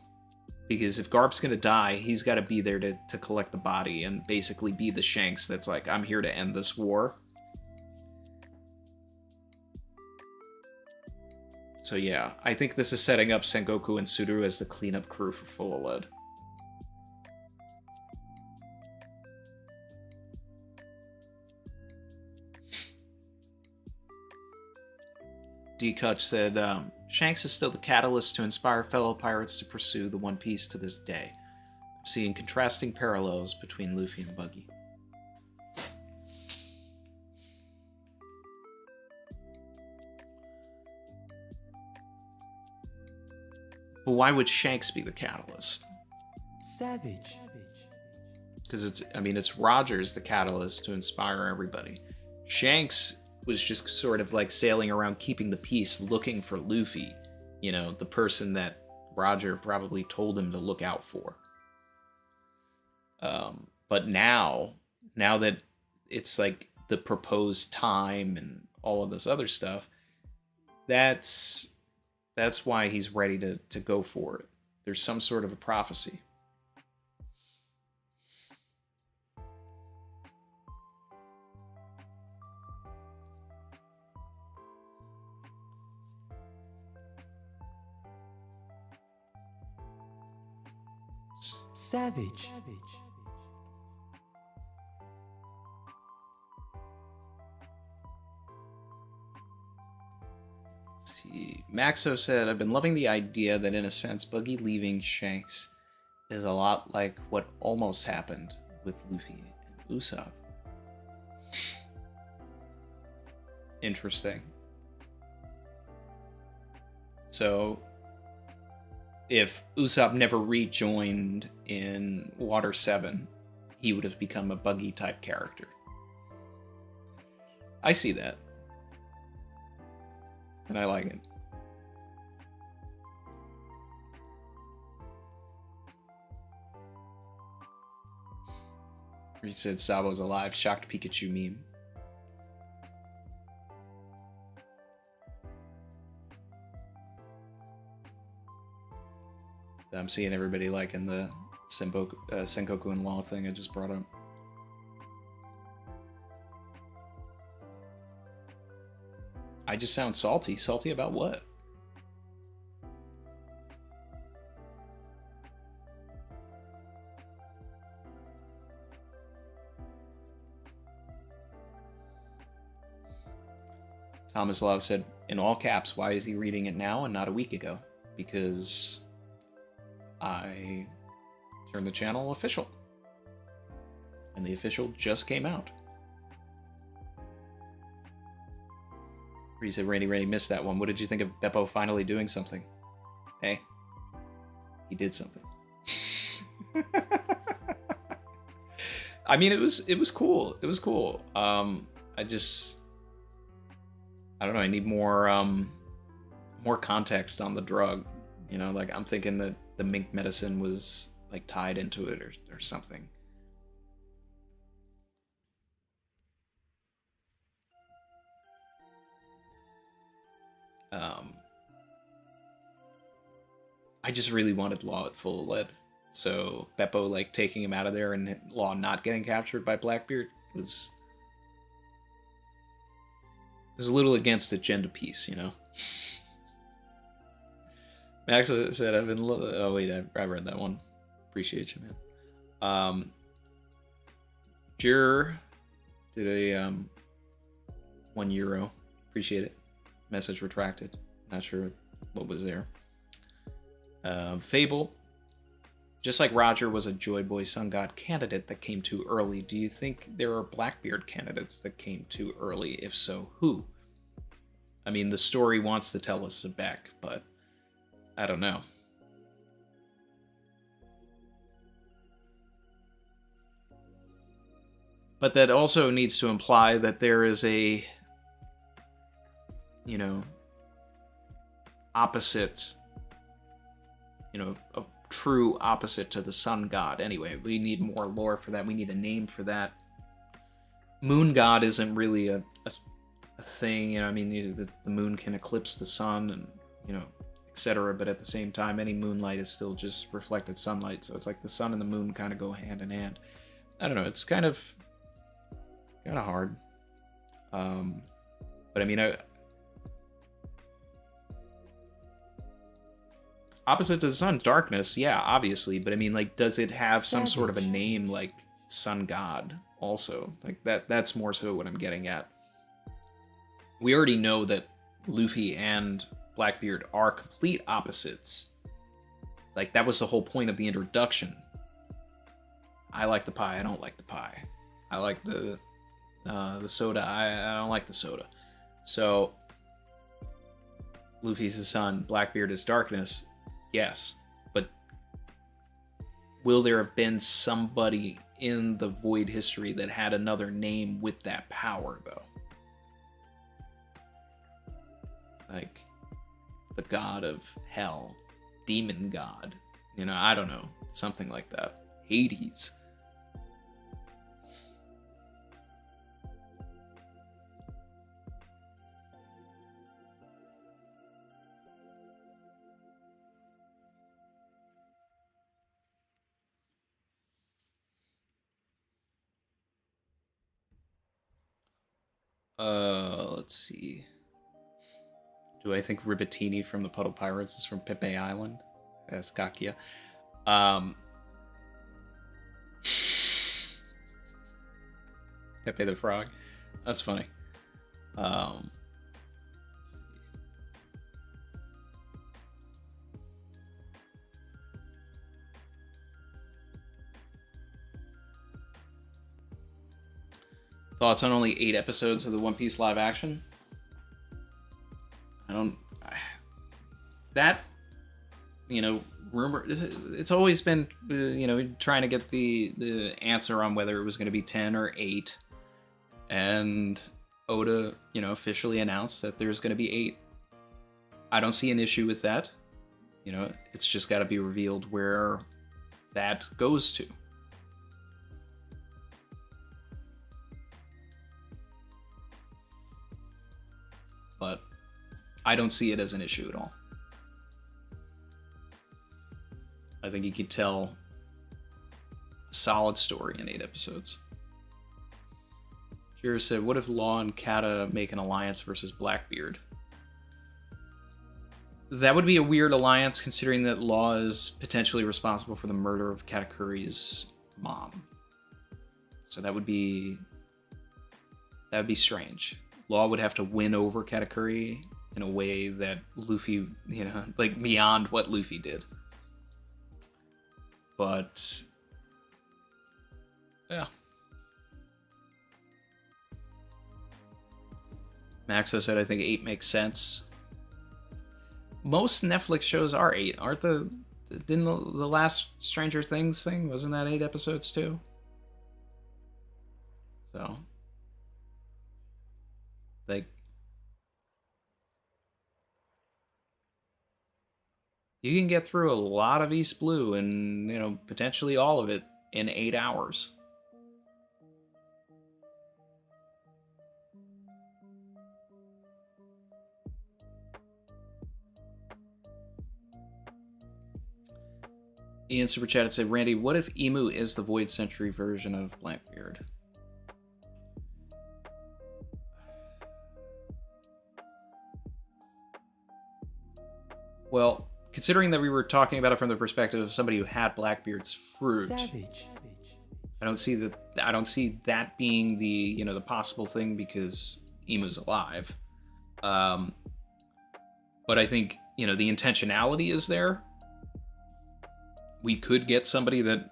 Because if Garp's going to die, he's got to be there to collect the body and basically be the Shanks that's like, I'm here to end this war. So yeah, I think this is setting up Sengoku and Tsuru as the cleanup crew for Full Lead. D-Kutch said, Shanks is still the catalyst to inspire fellow pirates to pursue the One Piece to this day. I'm seeing contrasting parallels between Luffy and Buggy. But why would Shanks be the catalyst? Savage. Because it's Rogers the catalyst to inspire everybody. Shanks was just sort of like sailing around keeping the peace, looking for Luffy, you know, the person that Roger probably told him to look out for. But now that it's like the proposed time and all of this other stuff, that's why he's ready to go for it. There's some sort of a prophecy. Savage. Let's see. Maxo said, I've been loving the idea that in a sense, Buggy leaving Shanks is a lot like what almost happened with Luffy and Usopp. Interesting. So, if Usopp never rejoined in Water 7, he would have become a Buggy type character. I see that. And I like it. He said Sabo's alive. Shocked Pikachu meme. I'm seeing everybody liking the Sengoku and Law thing I just brought up. I just sound salty. Salty about what? Thomas Love said, in all caps, why is he reading it now and not a week ago? Because I turned the channel official. And the official just came out. He said, Randy missed that one. What did you think of Beppo finally doing something? Hey, he did something. I mean, it was cool. It was cool. I don't know. I need more context on the drug. You know, like I'm thinking that the mink medicine was like tied into it or something. I just really wanted Law at full lead. So Beppo like taking him out of there and Law not getting captured by Blackbeard was a little against agenda piece, you know. Max said, "I've been." Oh wait, I read that one. Appreciate you, man. Jur did a €1. Appreciate it. Message retracted. Not sure what was there. Fable. Just like Roger was a Joy Boy Sun God candidate that came too early, do you think there are Blackbeard candidates that came too early? If so, who? I mean, the story wants to tell us Zebek, but I don't know. But that also needs to imply that there is a, you know, opposite, you know, a true opposite to the sun god. Anyway, we need more lore for that. We need a name for that. Moon god isn't really a thing, you know. I mean, the moon can eclipse the sun and, you know, etc. But at the same time, any moonlight is still just reflected sunlight. So it's like the sun and the moon kind of go hand in hand. I don't know. It's kind of hard. But I mean, opposite to the sun, darkness, yeah, obviously. But I mean, like, does it have some sort of a name like sun god also? Like that's more so what I'm getting at. We already know that Luffy and Blackbeard are complete opposites. Like, that was the whole point of the introduction. I like the pie, I don't like the pie. I like the soda, I don't like the soda. So, Luffy's the sun, Blackbeard is darkness. Yes, but will there have been somebody in the Void history that had another name with that power, though? Like, the god of hell, demon god, you know, I don't know, something like that. Hades. Let's see. Do I think Ribatini from the Puddle Pirates is from Pepe Island? As Kakia. Pepe the Frog. That's funny. Thoughts on only 8 episodes of the One Piece live action? That, you know, rumor, it's always been, you know, trying to get the answer on whether it was going to be 10 or 8. And Oda, you know, officially announced that there's going to be 8. I don't see an issue with that. You know, it's just got to be revealed where that goes to. But I don't see it as an issue at all. I think you could tell a solid story in 8 episodes. Jira said, what if Law and Kata make an alliance versus Blackbeard? That would be a weird alliance, considering that Law is potentially responsible for the murder of Katakuri's mom. So that would be strange. Law would have to win over Katakuri in a way that Luffy, you know, like beyond what Luffy did. But yeah. Maxo said, I think 8 makes sense. Most Netflix shows are 8, aren't didn't the last Stranger Things thing, wasn't that 8 episodes too? So, like, you can get through a lot of East Blue and, you know, potentially all of it in 8 hours. Ian Super Chat said, Randy, what if Emu is the Void Century version of Blackbeard? Well, considering that we were talking about it from the perspective of somebody who had Blackbeard's fruit, Savage. I don't see that being the, you know, the possible thing because Emu's alive. But I think, you know, the intentionality is there. We could get somebody that,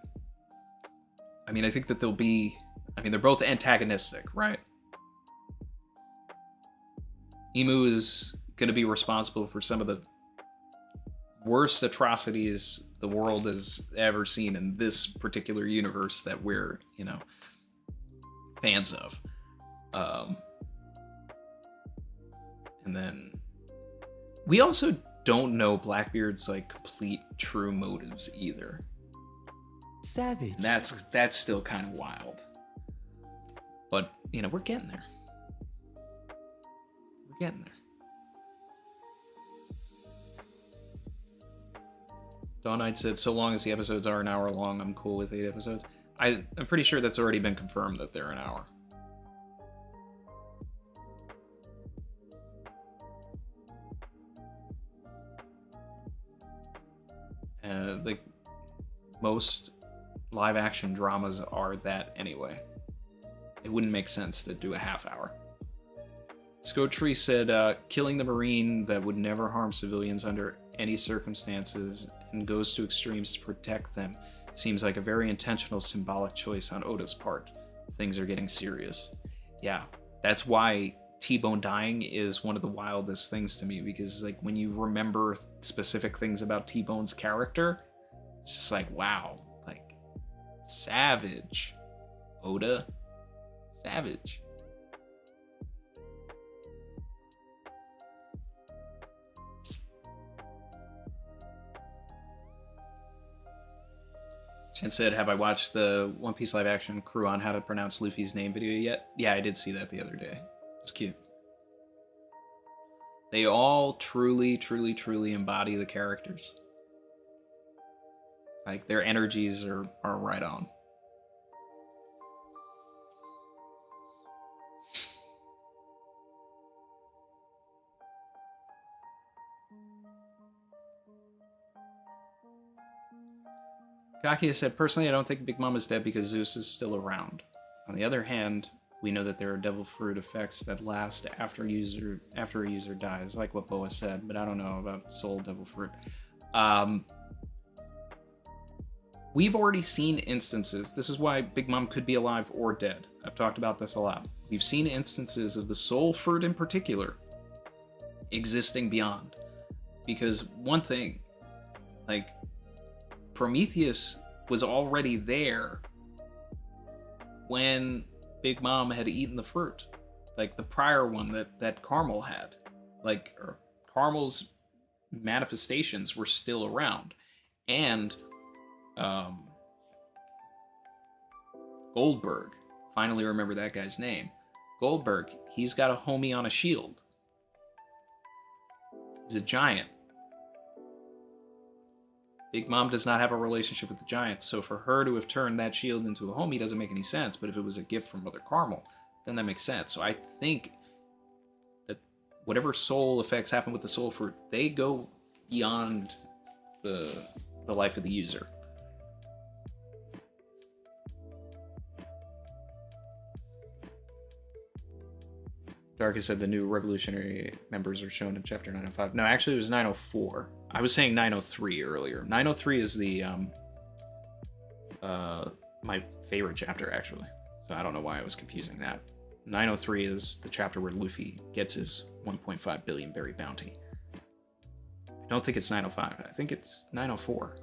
I mean, I think that they'll be, I mean, they're both antagonistic, right? Emu is going to be responsible for some of the worst atrocities the world has ever seen in this particular universe that we're, you know, fans of. And then we also don't know Blackbeard's like complete true motives either. Savage. That's still kind of wild. But, you know, we're getting there. We're getting there. Dawn Knight said, so long as the episodes are an hour long, I'm cool with 8 episodes. I'm pretty sure that's already been confirmed that they're an hour. Like most live action dramas are that anyway. It wouldn't make sense to do a half hour. Scotree said, killing the Marine that would never harm civilians under any circumstances and goes to extremes to protect them seems like a very intentional symbolic choice on Oda's part. Things are getting serious. Yeah, that's why T-Bone dying is one of the wildest things to me, because like when you remember specific things about T-Bone's character, it's just like, wow, like savage. Oda, savage. Chen said, have I watched the One Piece live action crew on how to pronounce Luffy's name video yet? Yeah, I did see that the other day. It's cute. They all truly, truly, truly embody the characters. Like, their energies are right on. Kakia said, personally, I don't think Big Mom is dead because Zeus is still around. On the other hand, we know that there are devil fruit effects that last after a user dies, like what Boa said, but I don't know about soul devil fruit. we've already seen instances. This is why Big Mom could be alive or dead. I've talked about this a lot. We've seen instances of the soul fruit in particular existing beyond. Because one thing, like, Prometheus was already there when Big Mom had eaten the fruit. Like the prior one that Carmel had. Like, Carmel's manifestations were still around. And Goldberg, finally remember that guy's name. Goldberg, he's got a homie on a shield. He's a giant. Big Mom does not have a relationship with the giants, so for her to have turned that shield into a homie doesn't make any sense, but if it was a gift from Mother Carmel, then that makes sense. So I think that whatever soul effects happen with the soul fruit, they go beyond the life of the user. Darkus said the new revolutionary members are shown in chapter 905. No, actually it was 904. I was saying 903 earlier. 903 is the my favorite chapter, actually. So I don't know why I was confusing that. 903 is the chapter where Luffy gets his 1.5 billion berry bounty. I don't think it's 905. I think it's 904.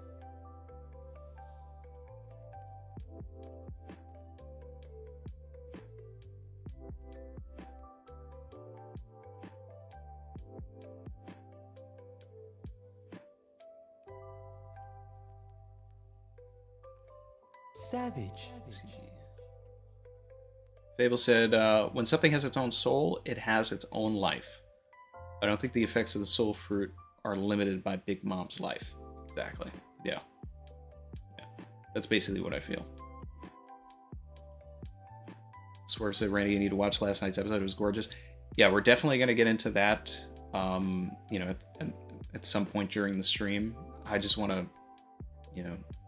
Savage. Fable said, when something has its own soul, it has its own life. I don't think the effects of the soul fruit are limited by Big Mom's life. Exactly. Yeah. That's basically what I feel. Swerve said, Randy, you need to watch last night's episode. It was gorgeous. Yeah, we're definitely going to get into that, at some point during the stream. I just want to,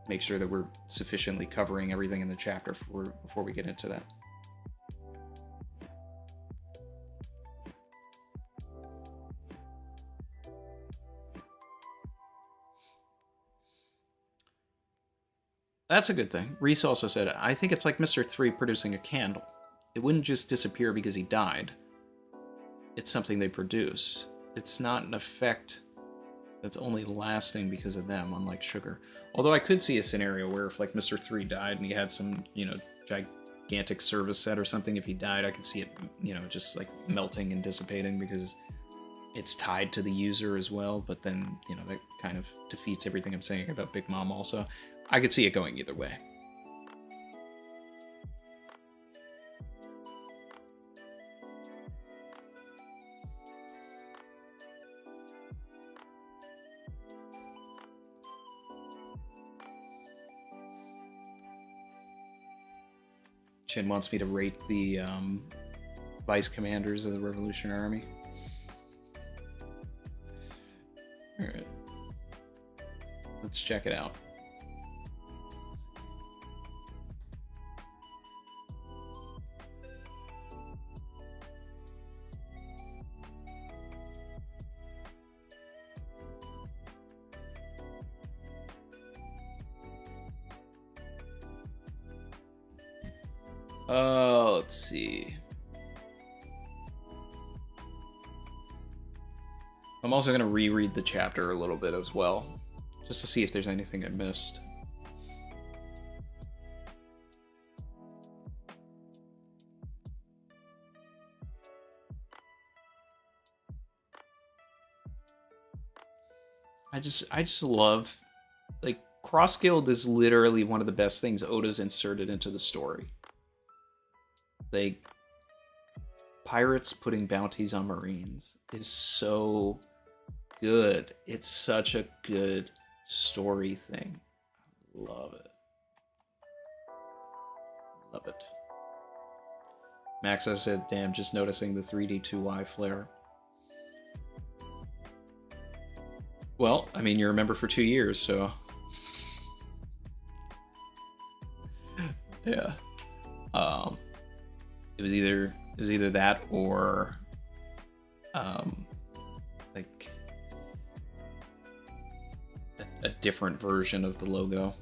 make sure that we're sufficiently covering everything in the chapter before we get into that. That's a good thing. Reese also said, I think it's like Mr. 3 producing a candle. It wouldn't just disappear because he died. It's something they produce. It's not an effect that's only lasting because of them, unlike sugar. Although I could see a scenario where if like Mr. 3 died and he had some, gigantic service set or something, if he died, I could see it, just like melting and dissipating because it's tied to the user as well. But then, that kind of defeats everything I'm saying about Big Mom also. I could see it going either way. Chin wants me to rate the vice commanders of the Revolutionary Army. Alright. Let's check it out. Let's see. I'm also going to reread the chapter a little bit as well, just to see if there's anything I missed. I just love, like, Cross Guild is literally one of the best things Oda's inserted into the story. Like, pirates putting bounties on Marines is so good. It's such a good story thing. I love it. Love it. Maxa said, damn, just noticing the 3D2Y flare. Well, I mean, you're a member for 2 years, so... yeah. It was either that or like a different version of the logo.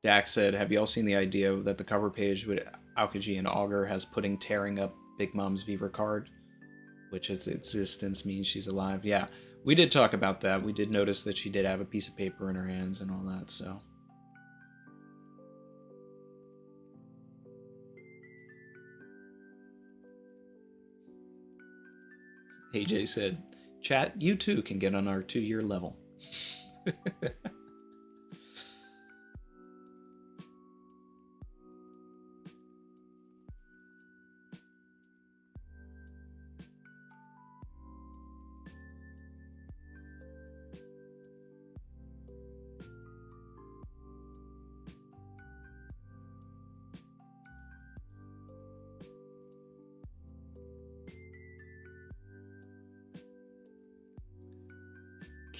Dax said, have you all seen the idea that the cover page with Aokiji and Augur has Pudding tearing up Big Mom's Viva card? Which its existence means she's alive. Yeah, we did talk about that. We did notice that she did have a piece of paper in her hands and all that, so... AJ said, chat, you too can get on our 2-year level.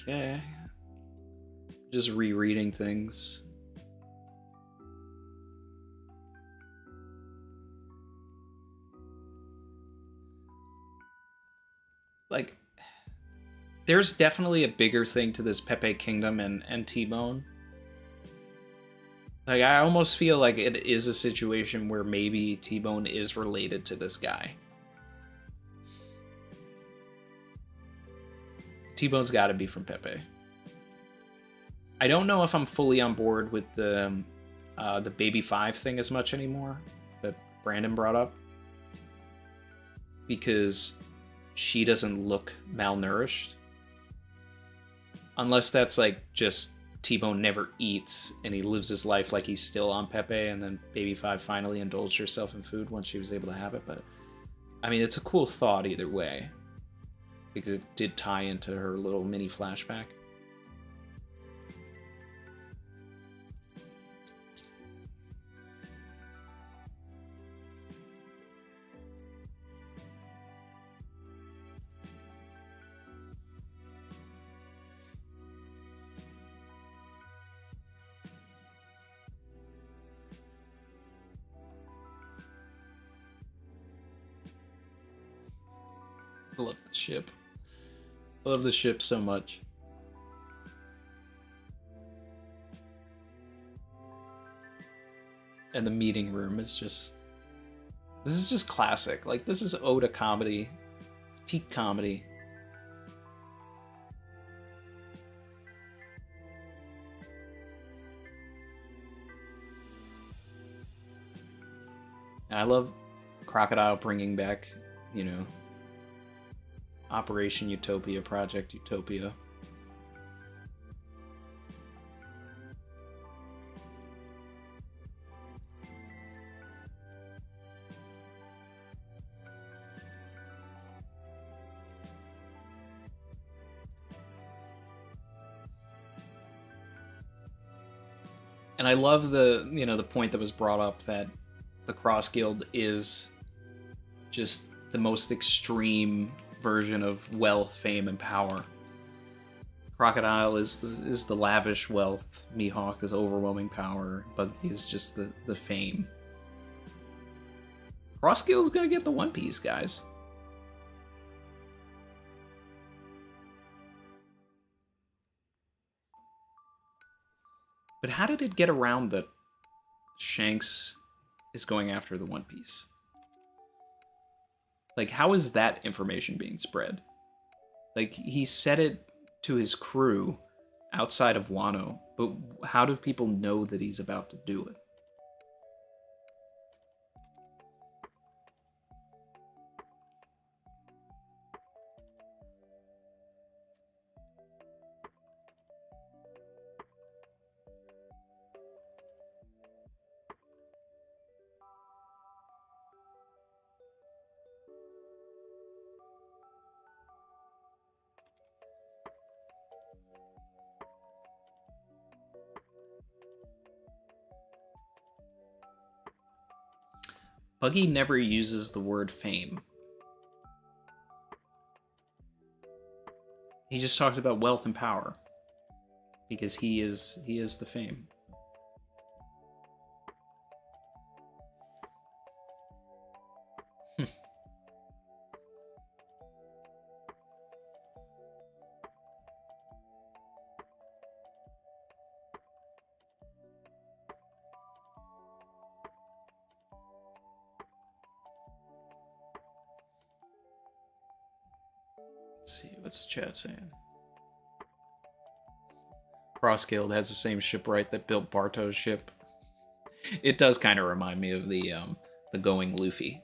Okay. Just rereading things. Like, there's definitely a bigger thing to this Pepe Kingdom and T-Bone. Like, I almost feel like it is a situation where maybe T-Bone is related to this guy. T-Bone's got to be from Pepe. I don't know if I'm fully on board with the Baby 5 thing as much anymore that Brandon brought up. Because she doesn't look malnourished. Unless that's like just T-Bone never eats and he lives his life like he's still on Pepe, and then Baby 5 finally indulged herself in food once she was able to have it. But I mean, it's a cool thought either way, because it did tie into her little mini flashback. I love the ship. I love the ship so much. And the meeting room is just... This is just classic. Like, this is Oda comedy. Peak comedy. And I love Crocodile bringing back, you know, Operation Utopia, Project Utopia. And I love the, you know, the point that was brought up that the Cross Guild is just the most extreme version of wealth, fame, and power. Crocodile is the lavish wealth. Mihawk is overwhelming power. Buggy is just the fame. Cross Guild is gonna get the One Piece, guys. But how did it get around that Shanks is going after the One Piece? Like, how is that information being spread? Like, he said it to his crew outside of Wano, but how do people know that he's about to do it? Buggy never uses the word fame. He just talks about wealth and power. Because he is the fame. Let's see, what's the chat saying? Cross Guild has the same shipwright that built Barto's ship. It does kind of remind me of the Going Luffy.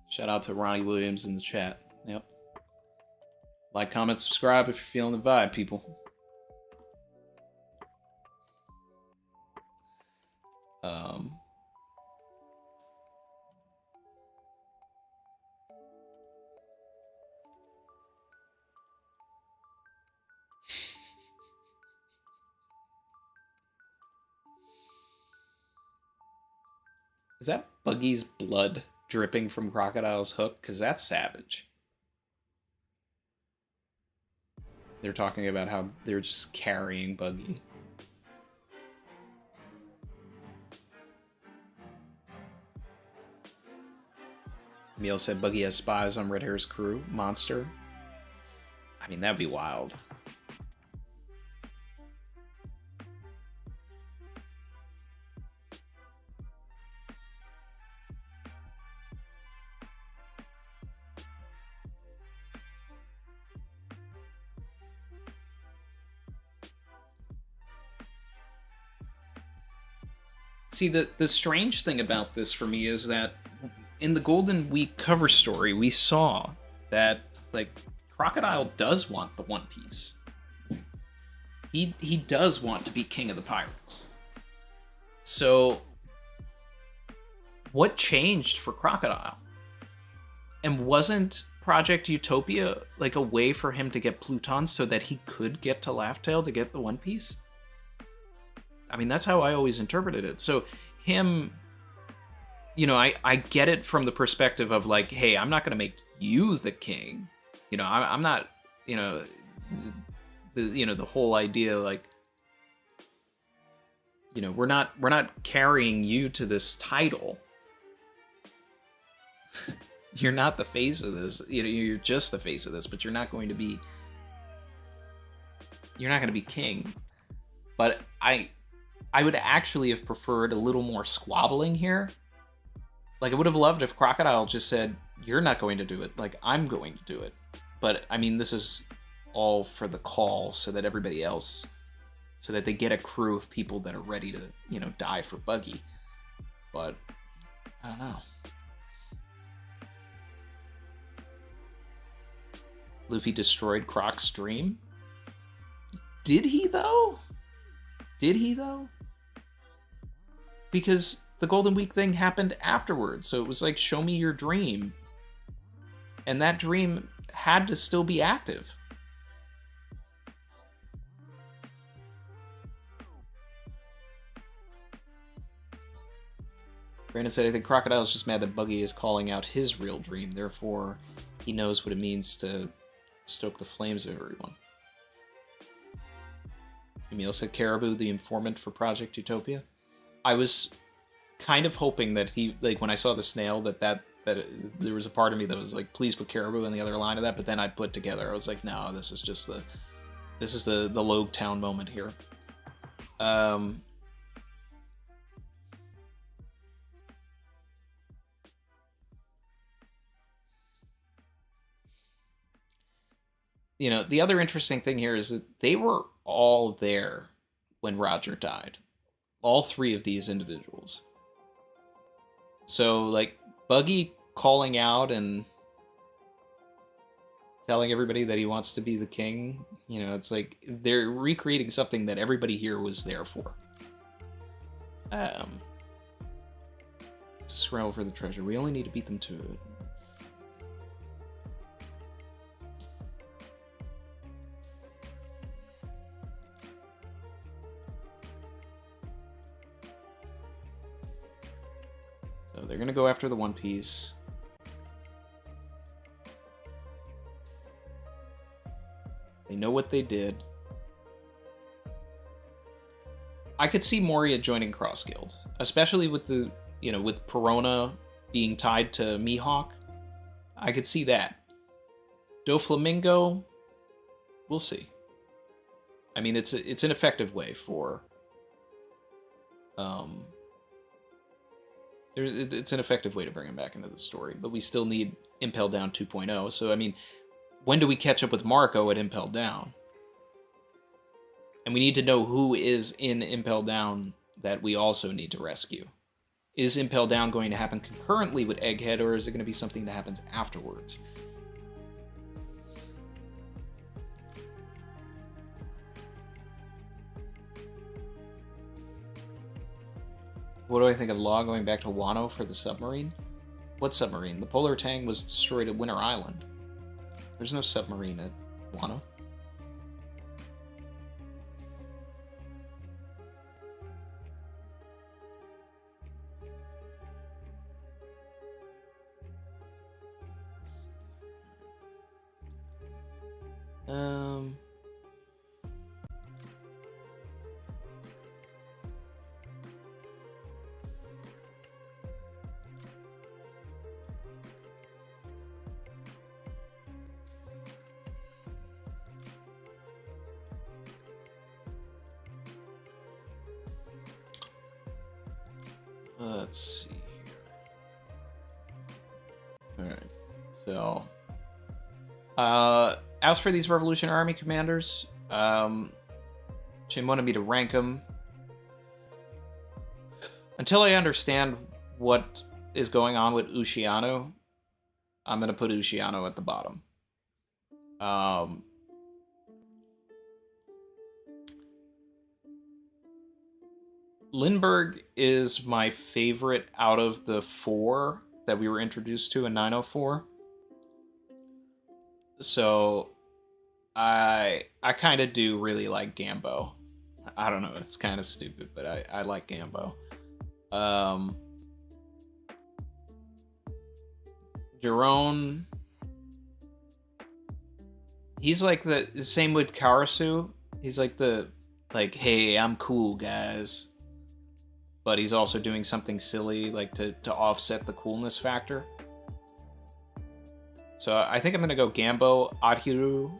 Shout out to Ronnie Williams in the chat. Yep. Like, comment, subscribe if you're feeling the vibe, people. Is that Buggy's blood dripping from Crocodile's hook? Because that's savage. They're talking about how they're just carrying Buggy. Emil said Buggy has spies on Red Hair's crew. Monster. I mean, that'd be wild. See, the strange thing about this for me is that in the Golden Week cover story, we saw that, like, Crocodile does want the One Piece. He does want to be king of the pirates. So, what changed for Crocodile? And wasn't Project Utopia, like, a way for him to get Pluton so that he could get to Laugh-Tale to get the One Piece? I mean, that's how I always interpreted it. So him, you know, I get it from the perspective of like, hey, I'm not going to make you the king. You know, I'm not, you know, the whole idea, like, you know, we're not carrying you to this title. You're not the face of this. You know, you're just the face of this, but you're not going to be king. But I would actually have preferred a little more squabbling here. Like, I would have loved if Crocodile just said, you're not going to do it, like, I'm going to do it. But, I mean, this is all for the call so that everybody else, so that they get a crew of people that are ready to, you know, die for Buggy. But, I don't know. Luffy destroyed Croc's dream? Did he, though? Because the Golden Week thing happened afterwards, so it was like, show me your dream. And that dream had to still be active. Brandon said, I think Crocodile's just mad that Buggy is calling out his real dream, therefore he knows what it means to stoke the flames of everyone. Emil said, Caribou, the informant for Project Utopia. I was kind of hoping that he, like, when I saw the snail, that there was a part of me that was like, please put Caribou in the other line of that, but then I put together, I was like, no, this is just the Logue Town moment here. You know, the other interesting thing here is that they were all there when Roger died. All three of these individuals. So, like, Buggy calling out and telling everybody that he wants to be the king, you know, it's like they're recreating something that everybody here was there for. To scramble for the treasure. We only need to beat them to it. So they're gonna go after the One Piece. They know what they did. I could see Moria joining Cross Guild, especially with the, you know, with Perona being tied to Mihawk. I could see that. Doflamingo, we'll see. I mean, it's an effective way for it's an effective way to bring him back into the story, but we still need Impel Down 2.0. So I mean, when do we catch up with Marco at Impel Down? And we need to know who is in Impel Down that we also need to rescue. Is Impel Down going to happen concurrently with Egghead, or is it going to be something that happens afterwards? What do I think of Law going back to Wano for the submarine? What submarine? The Polar Tang was destroyed at Winter Island. There's no submarine at Wano. Let's see here. Alright, so as for these Revolutionary Army commanders, Jim wanted me to rank them. Until I understand what is going on with Ushiano, I'm going to put Ushiano at the bottom. Lindbergh is my favorite out of the 4 that we were introduced to in 904. So I kind of do really like Gambo. I don't know, it's kind of stupid, but I like Gambo. Jerome, he's like the same with Karasu. He's like hey, I'm cool, guys. But he's also doing something silly, like to offset the coolness factor. So I think I'm gonna go Gambo, Adhiru,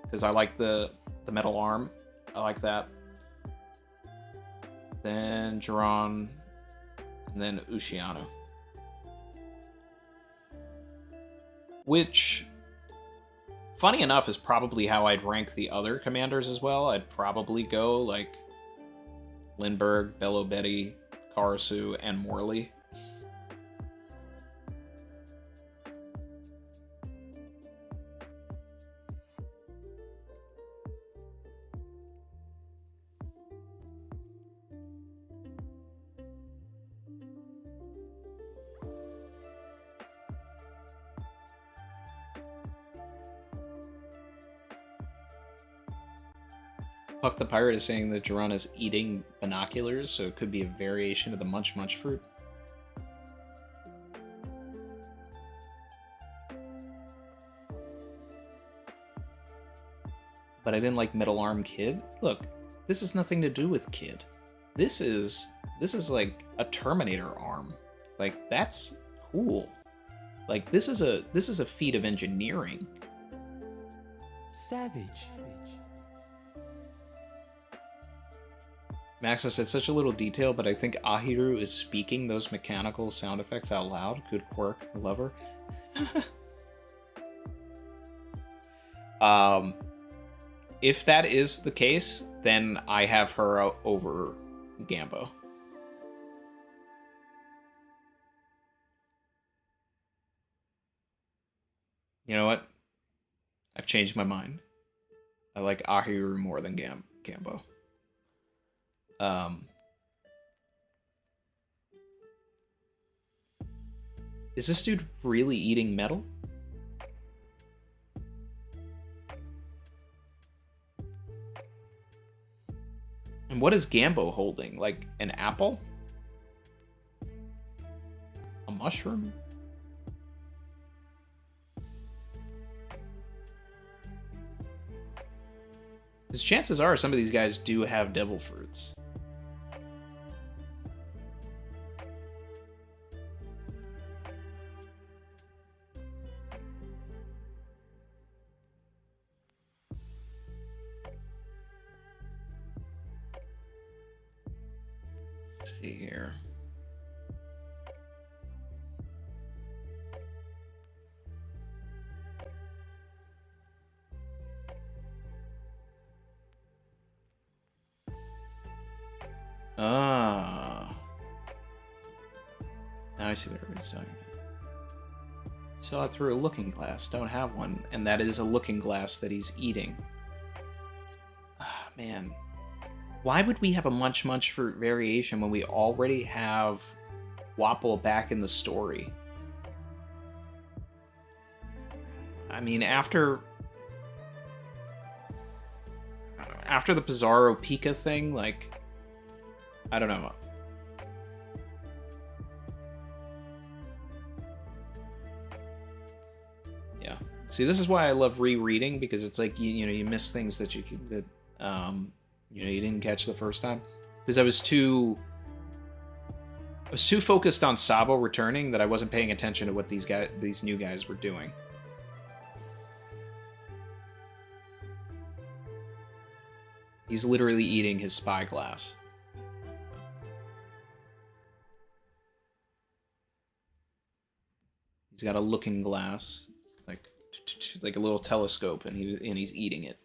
because I like the metal arm. I like that. Then Jiron, and then Ushiano. Which, funny enough, is probably how I'd rank the other commanders as well. I'd probably go like Lindbergh, Bello Betty, Karasu, and Morley. Puck the Pirate is saying that Jiron is eating binoculars, so it could be a variation of the Munch Munch fruit. But I didn't like Metal Arm Kid. Look, this has nothing to do with Kid. This is like a Terminator arm. Like, that's cool. Like, this is a feat of engineering. Savage. Maxo said such a little detail, but I think Ahiru is speaking those mechanical sound effects out loud. Good quirk. I love her. If that is the case, then I have her over Gambo. You know what? I've changed my mind. I like Ahiru more than Gambo. Is this dude really eating metal? And what is Gambo holding? Like an apple? A mushroom? Because chances are some of these guys do have devil fruits. Let's see here. Ah. Now I see what everybody's talking about. Saw it through a looking glass. Don't have one. And that is a looking glass that he's eating. Ah, man. Why would we have a Munch Munch for variation when we already have Wapple back in the story? I mean, after the Pizarro Pika thing, like, I don't know. Yeah. See, this is why I love rereading, because it's like you know you miss things that you didn't catch the first time. Because I was too focused on Sabo returning that I wasn't paying attention to what these new guys were doing. He's literally eating his spyglass. He's got a looking glass, like a little telescope, and he's eating it.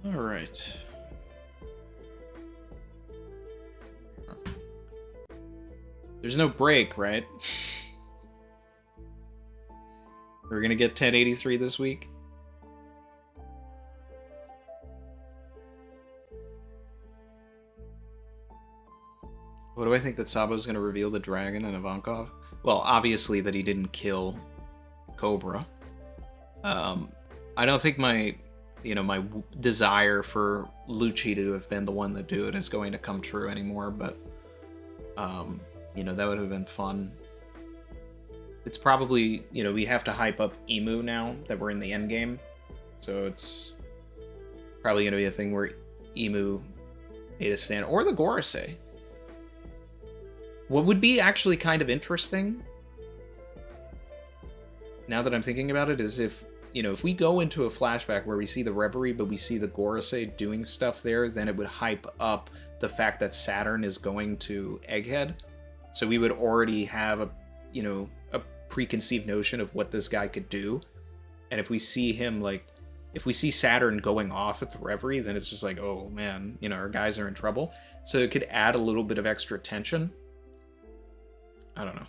All right. There's no break, right? We're gonna get 1083 this week. What do I think that Sabo's gonna reveal the dragon and Ivankov? Well, obviously that he didn't kill Cobra. I don't think my desire for Lucci to have been the one to do it is going to come true anymore, but that would have been fun. It's probably, we have to hype up Emu now that we're in the end game, so it's probably going to be a thing where Emu made a stand, or the Gorosei. What would be actually kind of interesting, now that I'm thinking about it, is if we go into a flashback where we see the Reverie, but we see the Gorosei doing stuff there, then it would hype up the fact that Saturn is going to Egghead. So we would already have a preconceived notion of what this guy could do. And if we see him, if we see Saturn going off at the Reverie, then it's just like, oh man, our guys are in trouble. So it could add a little bit of extra tension. I don't know.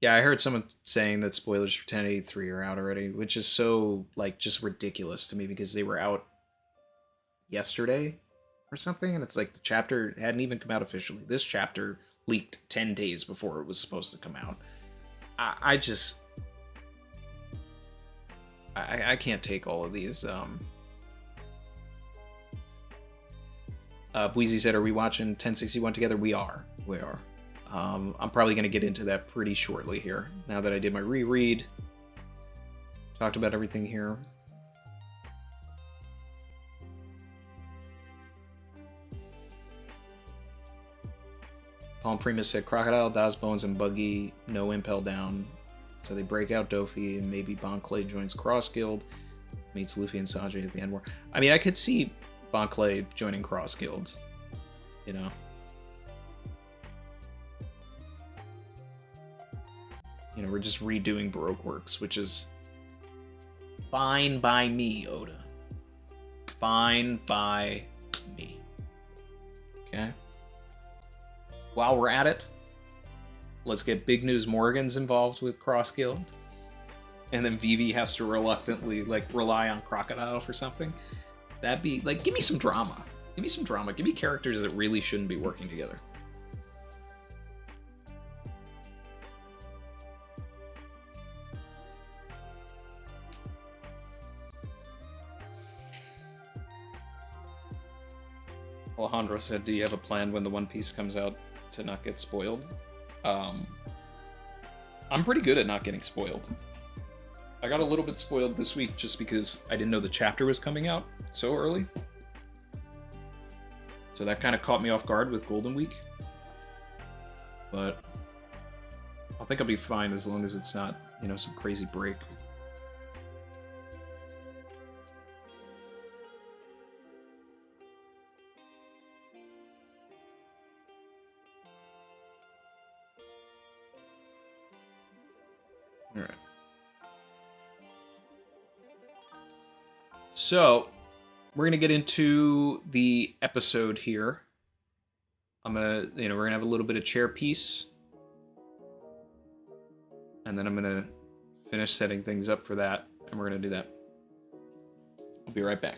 Yeah, I heard someone saying that spoilers for 1083 are out already, which is so, just ridiculous to me because they were out yesterday or something, and it's like the chapter hadn't even come out officially. This chapter leaked 10 days before it was supposed to come out. I can't take all of these. Bweezy said, are we watching 1061 together? We are. I'm probably going to get into that pretty shortly here, now that I did my reread. Talked about everything here. Palm Primus said, Crocodile, Das Bones, and Buggy no impel down. So they break out Dofi, and maybe Bon Clay joins Cross Guild, meets Luffy and Sanji at the end war. I mean, I could see Bon Clay joining Cross Guild, we're just redoing Baroque Works, which is fine by me, Oda. Fine by me. Okay. While we're at it, let's get Big News Morgan's involved with Cross Guild. and then Vivi has to reluctantly like rely on Crocodile for something. That'd be like, give me some drama. Give me some drama. Give me characters that really shouldn't be working together. Alejandro said, do you have a plan when the One Piece comes out to not get spoiled? I'm pretty good at not getting spoiled. I got a little bit spoiled this week just because I didn't know the chapter was coming out so early. So that kind of caught me off guard with Golden Week. But I think I'll be fine as long as it's not, you know, some crazy break. All right. So, we're gonna get into the episode here. We're gonna have a little bit of chair piece, and then I'm gonna finish setting things up for that, and we're gonna do that. I'll be right back.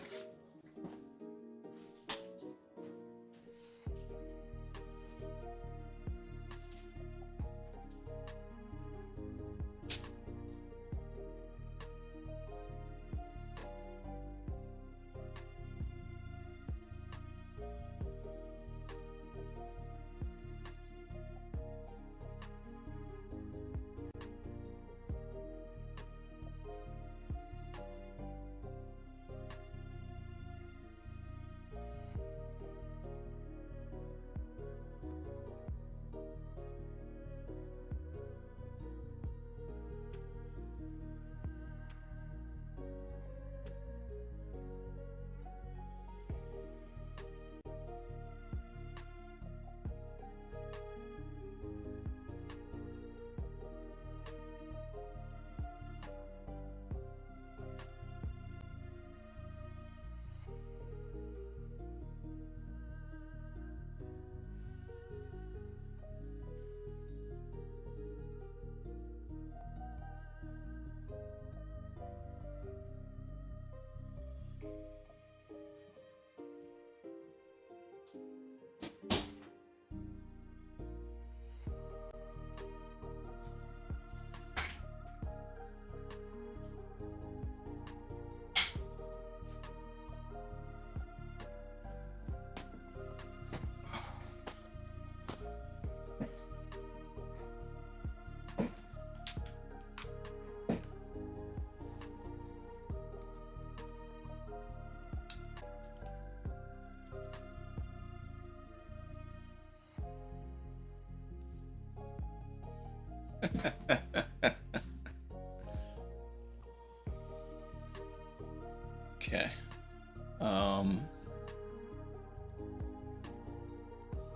Okay.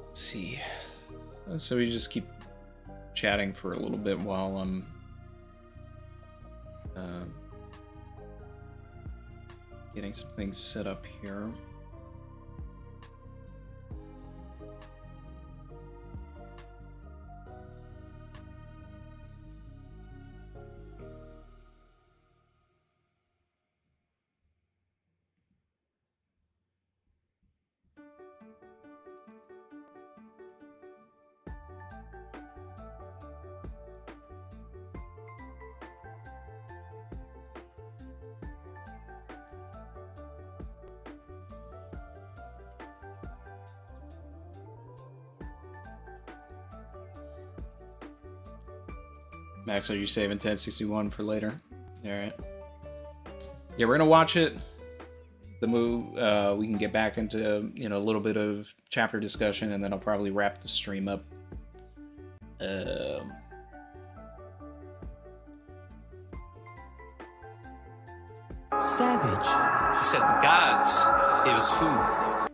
Let's see. So we just keep chatting for a little bit while I'm getting some things set up here. Max, are you saving 1061 for later? Alright. Yeah, we're gonna watch it. The move, we can get back into, you know, a little bit of chapter discussion, and then I'll probably wrap the stream up. Savage. He said the gods gave us food.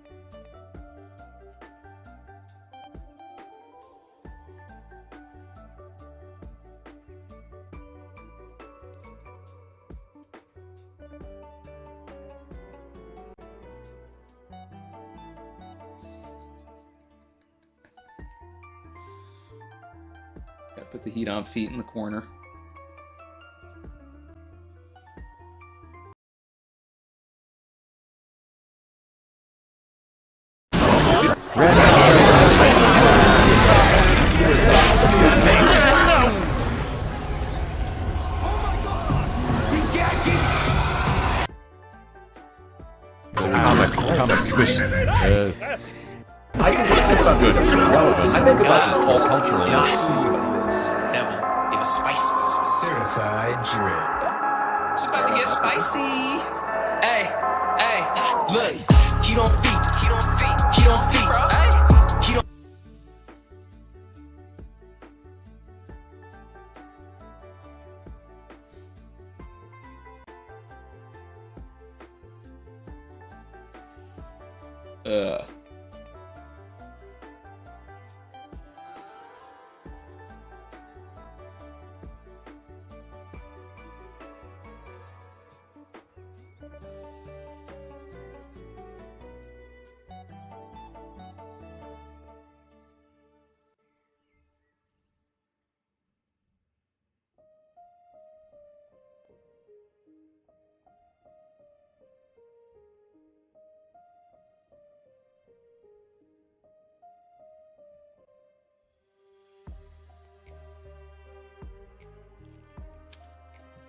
Gotta put the heat on feet in the corner. not good. I think about this whole culture. Devil, it was spicy. Certified drip. It's about to get spicy. Hey, look, he don't feed, bro. He don't.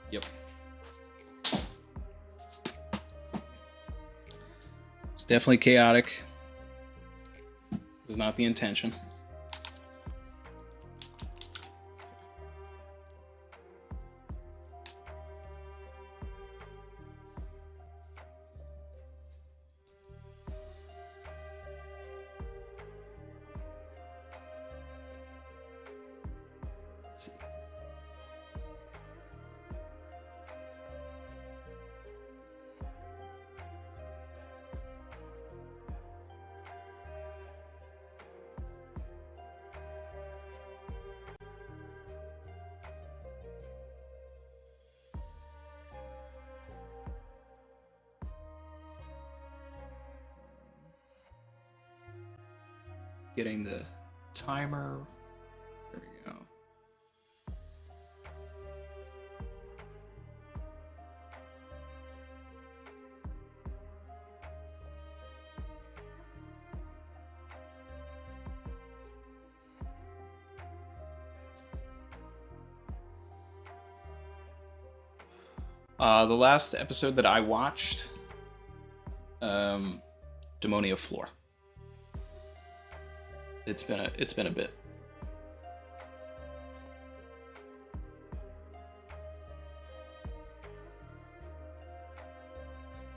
Yep. It's definitely chaotic. It was not the intention. Getting the timer. There we go. The last episode that I watched, Demonia Floor. It's been a bit.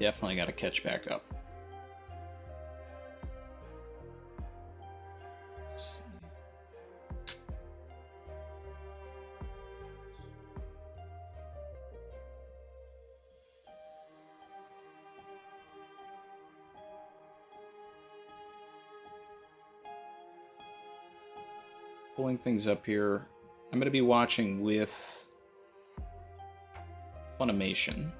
Definitely got to catch back up. Let's see. Pulling things up here. I'm going to be watching with Funimation.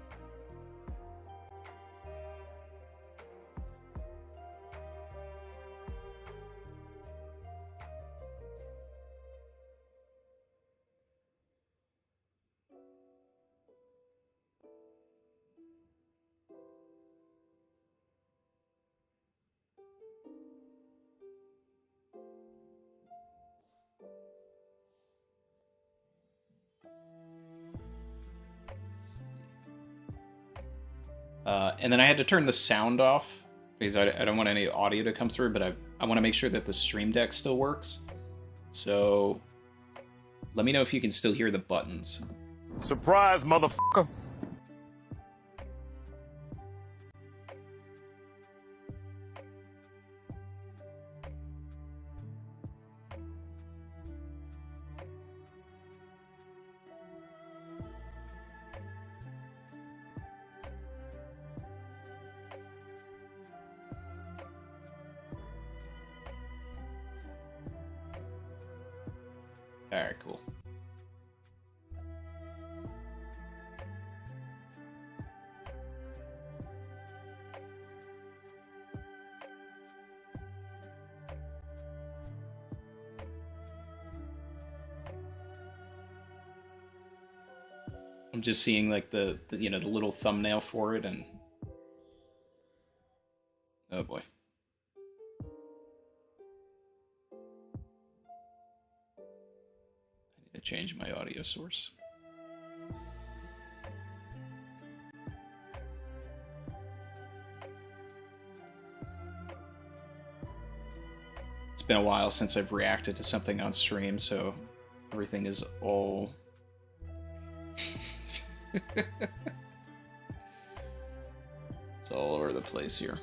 And then I had to turn the sound off because I don't want any audio to come through, but I want to make sure that the stream deck still works. So let me know if you can still hear the buttons. Surprise, motherfucker. Alright, cool. I'm just seeing like the you know, the little thumbnail for it, and oh boy. I need to change my audio source. It's been a while since I've reacted to something on stream, so everything is all... It's all over the place here.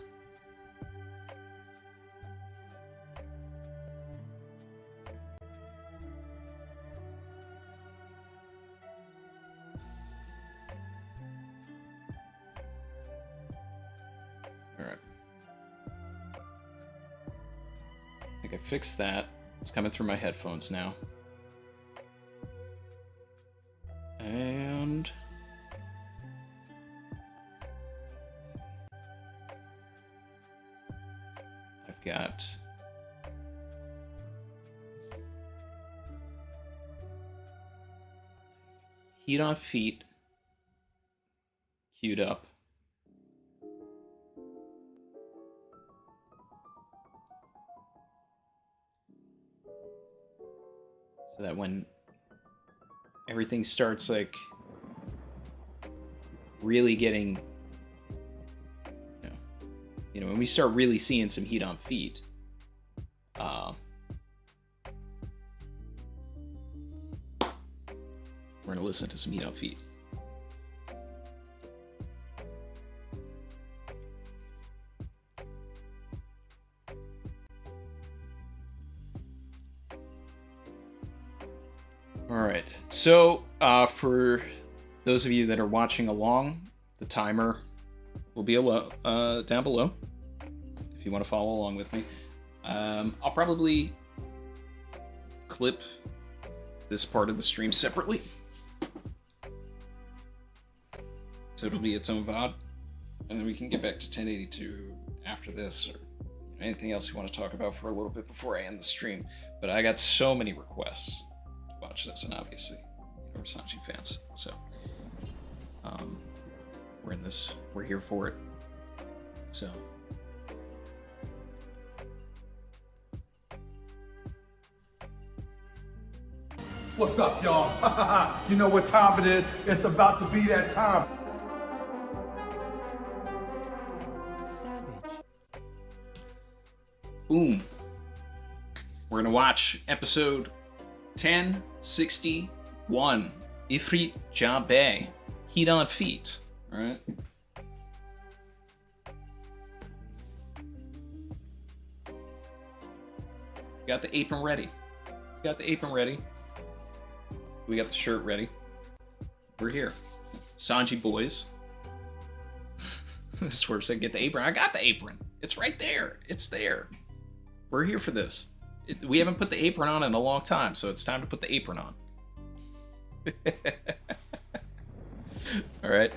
Alright. I think I fixed that. It's coming through my headphones now. And... I've got... Heat on Feet queued up. So that when everything starts, like, really getting, you know, when we start really seeing some heat on feet, we're gonna listen to some heat on feet. Alright, so for those of you that are watching along, the timer will be down below if you want to follow along with me. I'll probably clip this part of the stream separately, so it'll be its own VOD, and then we can get back to 1082 after this, or anything else you want to talk about for a little bit before I end the stream. But I got so many requests to watch this, and obviously, we're Sanji fans, so we're here for it. So What's up, y'all? You know what time it is. It's about to be that time. boom. We're gonna watch episode 1061, Ifrit Jabe, Heat on Feet. All right. Got the apron ready. Got the apron ready. We got the shirt ready. We're here. Sanji boys. Swerve said, get the apron. I got the apron. It's right there. It's there. We're here for this. We haven't put the apron on in a long time, so it's time to put the apron on. All right.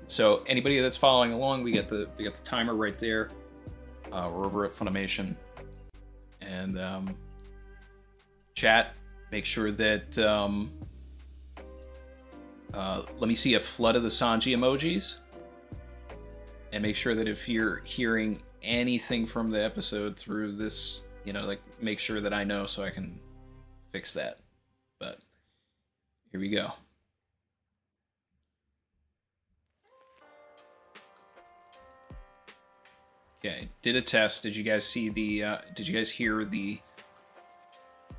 So anybody that's following along, we got the timer right there. We're over at Funimation, and chat. Make sure that let me see a flood of the Sanji emojis, and make sure that if you're hearing anything from the episode through this, you know, like, make sure that I know so I can fix that. But here we go. Okay, did a test. Did you guys see the did you guys hear the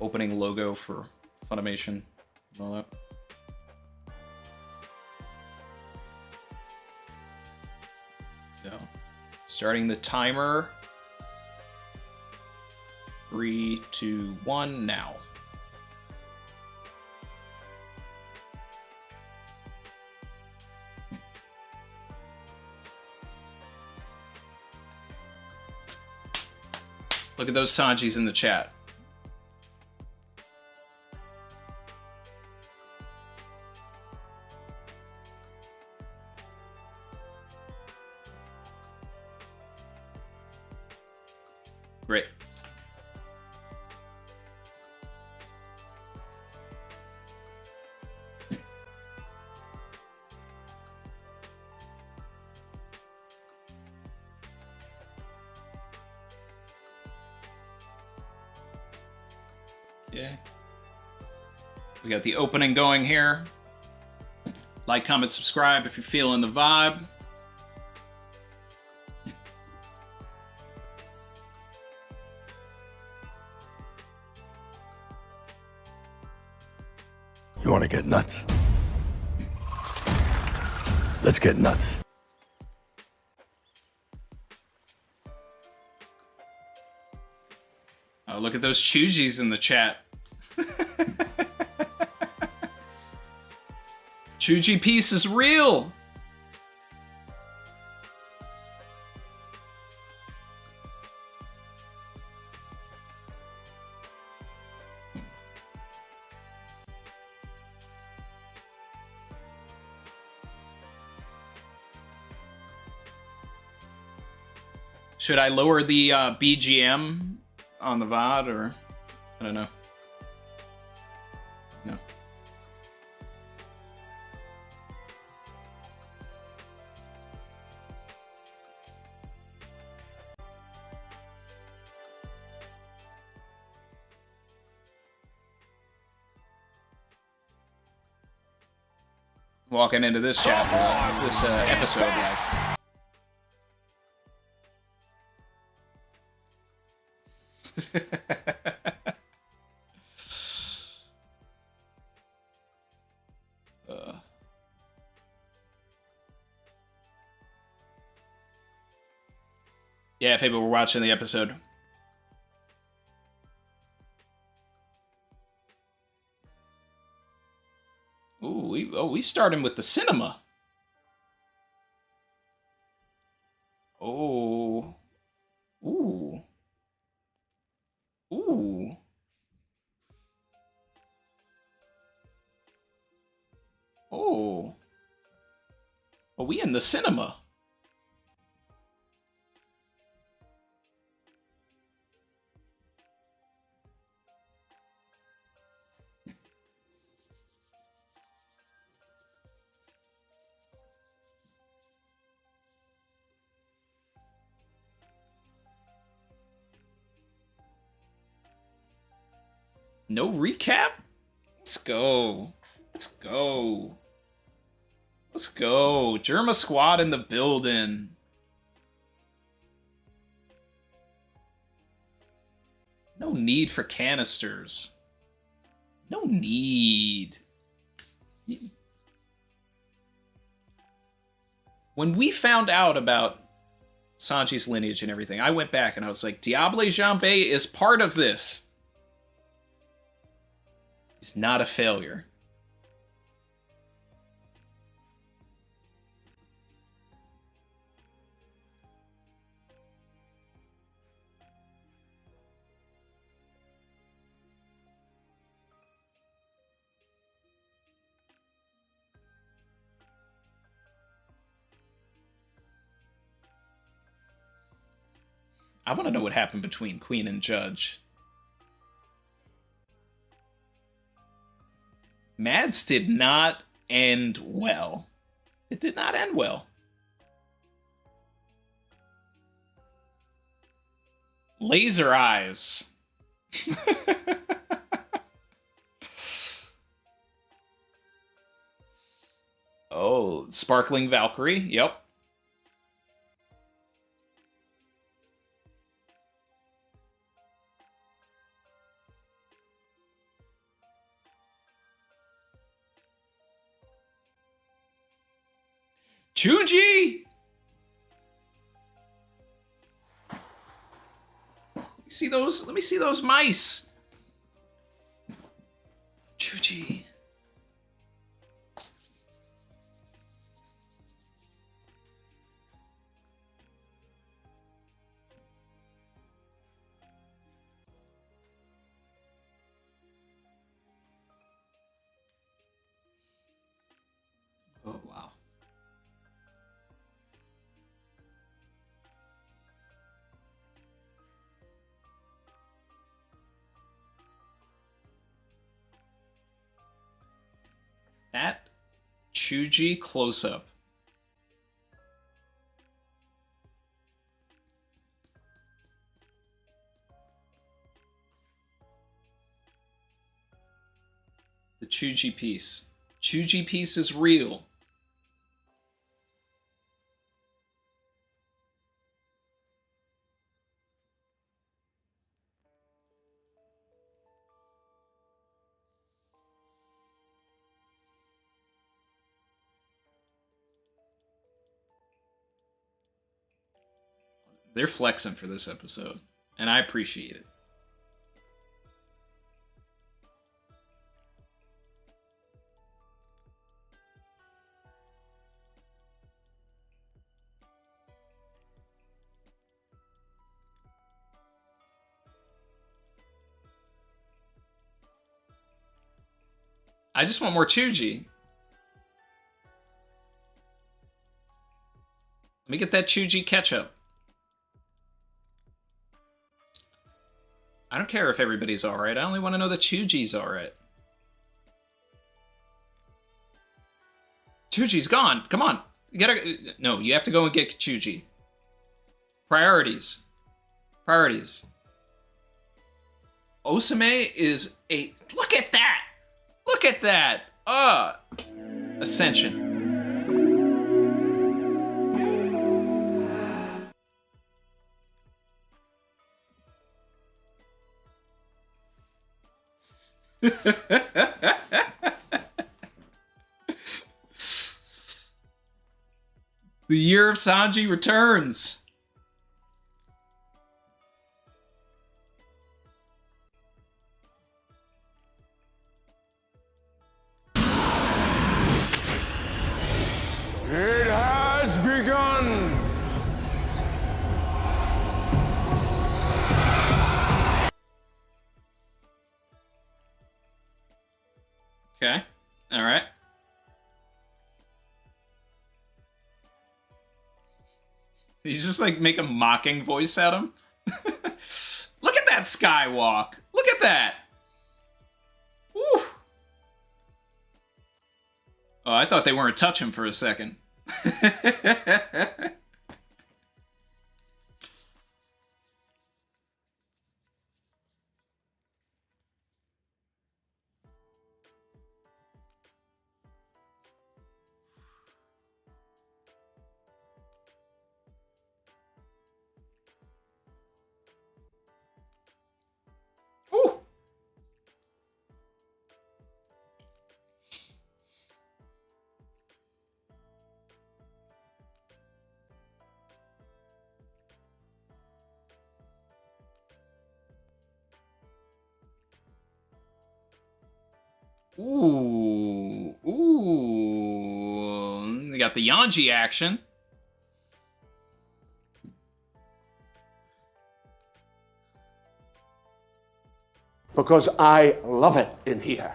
opening logo for Funimation and all that? So, starting the timer. 3, 2, 1, now. Look at those Sanjis in the chat. Great. Okay. We got the opening going here. Like, comment, subscribe if you're feeling the vibe. You want to get nuts? Let's get nuts. Oh, look at those Chujis in the chat. Chuji piece is real. Should I lower the BGM on the VOD, or I don't know. No. Walking into this chapter, this episode, like. Yeah, if people were watching the episode. Ooh, we starting with the cinema. Oh. Ooh. Ooh. Oh. Are we in the cinema? No recap? Let's go. Let's go. Let's go. Germa squad in the building. No need for canisters. No need. When we found out about Sanji's lineage and everything, I went back and I was like, Diable Jambé is part of this. He's not a failure. I want to know what happened between Queen and Judge. Mads did not end well. It did not end well. Laser eyes. Oh, Sparkling Valkyrie. Yep. Chuji! See those? Let me see those mice. Chuji. Oh, wow. That Chuji close-up. The Chuji piece. Chuji piece is real. They're flexing for this episode, and I appreciate it. I just want more Chuji. Let me get that Chuji ketchup. I don't care if everybody's alright. I only want to know that Chuji's alright. Chuji's gone. Come on. You gotta... No, you have to go and get Chuji. Priorities. Priorities. Osame is a... Look at that! Look at that! Ascension. The year of Sanji returns. It has begun! Okay. All right. He's just like make a mocking voice at him. Look at that skywalk. Look at that. Woo. Oh, I thought they weren't touching for a second. Ooh. Ooh. Ooh. They got the Yanji action. Because I love it in here.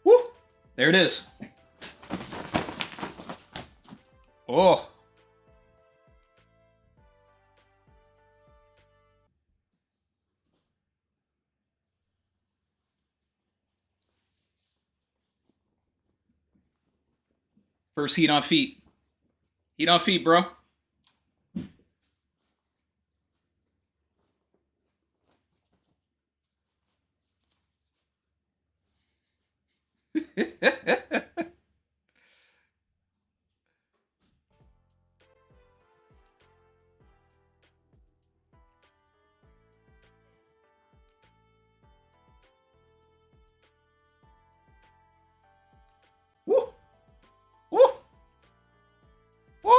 Woo! There it is. Oh. First heat on feet. Heat on feet, bro. Woo! Woo! Woo!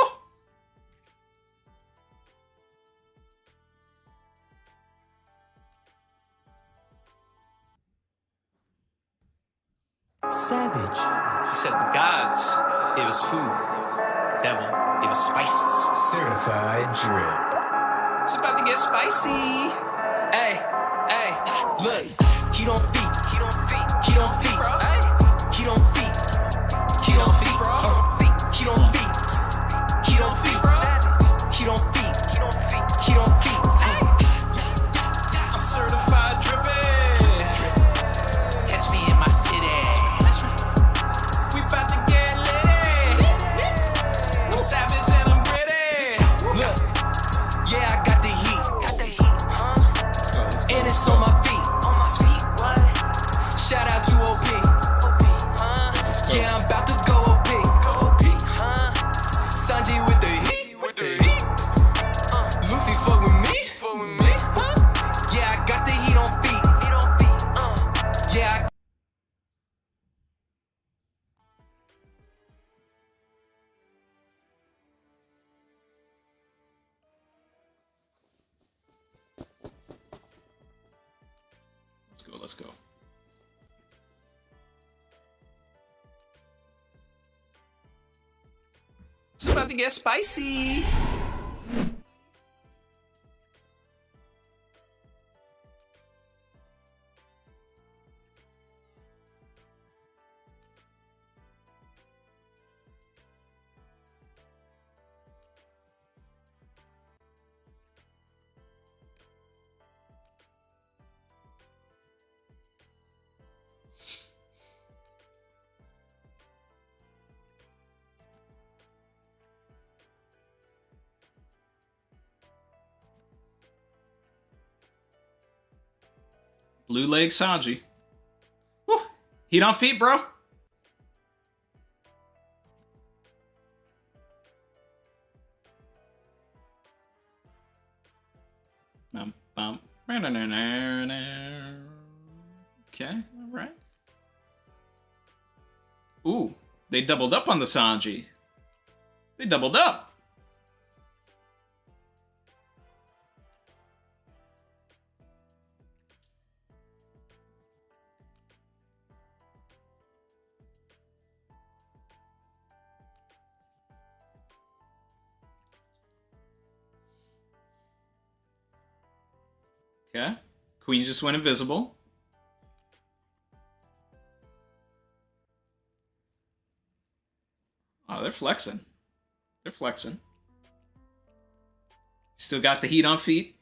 Savage. He said the gods gave us food. Devil gave us spices. Certified drip. It's about to get spicy. Hey, hey, look. He don't feed. He don't feed. He don't feed, bro. He don't feed. He don't feed, bro. He don't feed. He don't feed, bro. He don't feed. He don't feed. He don't feed. I'm certified drippin'. Catch me in my city. We about to go, let's go. It's about to get spicy. Blue leg Sanji. Woo! Heat on feet, bro. Bum, bum. Okay, alright. Ooh, they doubled up on the Sanji. They doubled up. Okay. Queen just went invisible. Oh, they're flexing. They're flexing. Still got the heat on feet.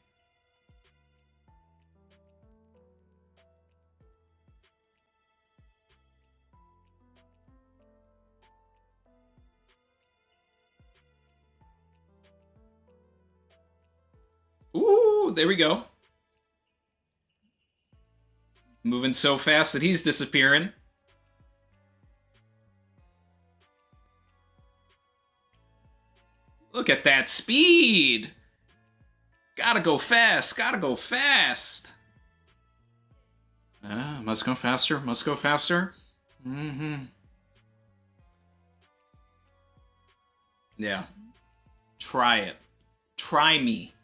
Ooh, there we go. Moving so fast that he's disappearing. Look at that speed! Gotta go fast, gotta go fast! Must go faster, must go faster. Mm-hmm. Yeah. Try it. Try me.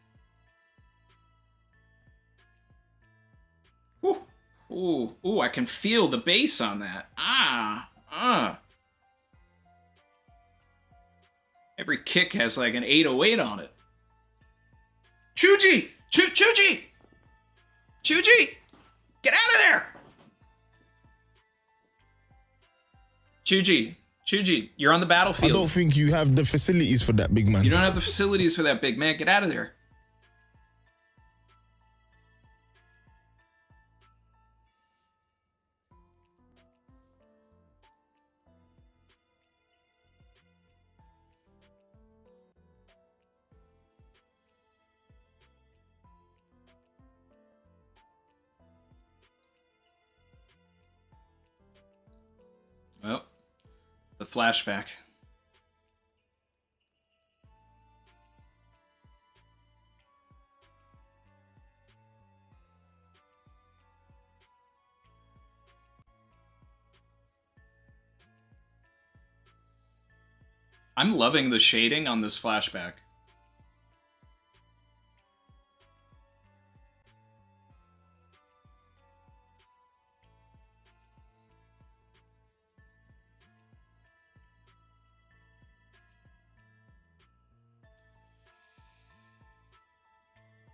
Woo! Ooh, ooh, I can feel the bass on that. Every kick has like an 808 on it. Chuji! Chuji! Chuji! Get out of there! Chuji, you're on the battlefield. I don't think you have the facilities for that, big man. You don't have the facilities for that, big man. Get out of there. Well, the flashback. I'm loving the shading on this flashback.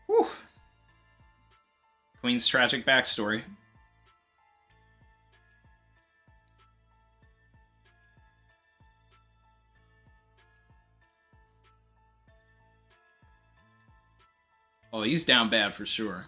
Whew. Queen's tragic backstory. Oh, he's down bad for sure.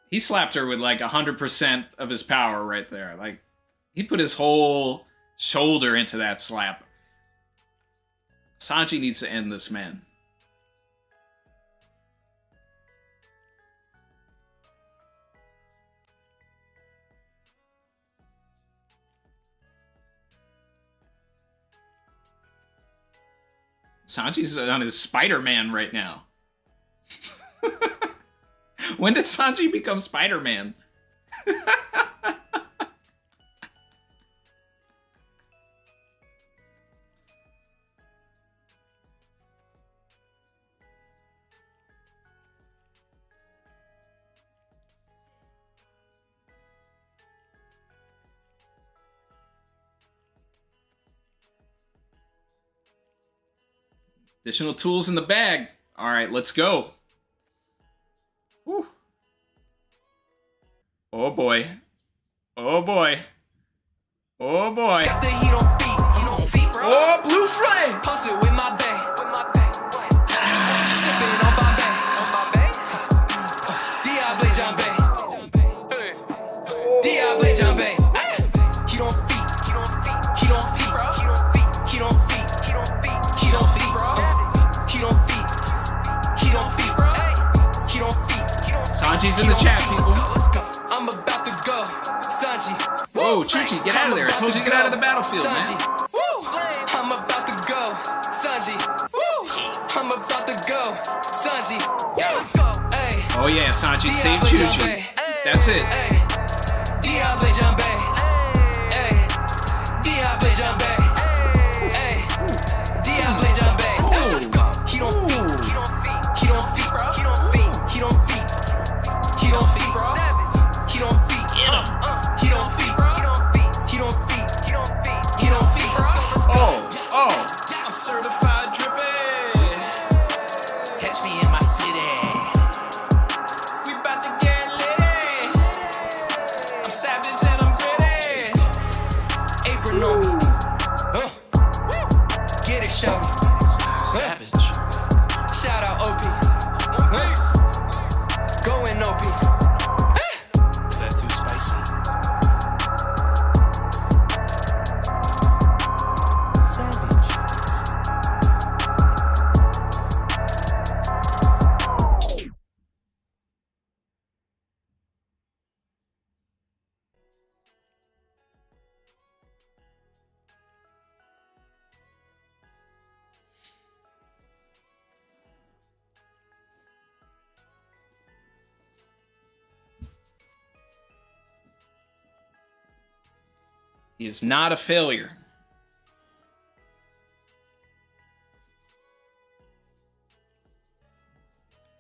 He slapped her with like 100% of his power right there. Like, he put his whole shoulder into that slap. Sanji needs to end this man. Sanji's on his Spider-Man right now. When did Sanji become Spider-Man? Additional tools in the bag. All right, let's go. Whew. Oh boy. Oh boy. Oh boy. Got the heat on feet, bro. Oh, blue flame. Posted with my bae. Sipping on Bombay. Diable Jambe. Diable Jambe. He don't feet. He don't feet, bro. He don't feet. He don't feet. He don't feet, bro. He don't feet. He don't feet, bro. He don't feet. Sanji's in the chat, people. I'm about to go. Sanji. Whoa, Chuchi, get out of there. I told you to get out of the battlefield, Sanji. man. I'm about to go. Sanji. I'm about to go. Sanji. Hey. Oh yeah, Sanji, save Chuchi. That's it. Diable Jambe. Hey. Diable Jambe. Hey. Diable Jambe. He don't feet. He don't feet, bro. He don't feet. He don't feet. He don't feet, bro. He don't feet. He don't feet, bro. He don't feet. He don't feet. He don't feet. He don't feet, bro. Oh. I'm certified drippin'. Catch me in my city. We bout to get litty. I'm savage and I'm gritty. Apron on me. Get it, show me. Savage. Shout out OP. Going OP. Is that too spicy? Savage. He is not a failure.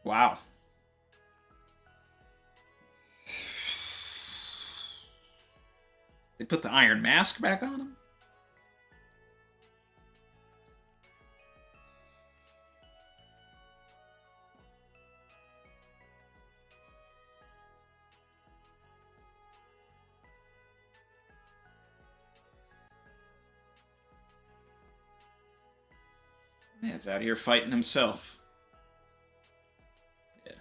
Wow. They put the iron mask back on him? Man's out here fighting himself. Yeah.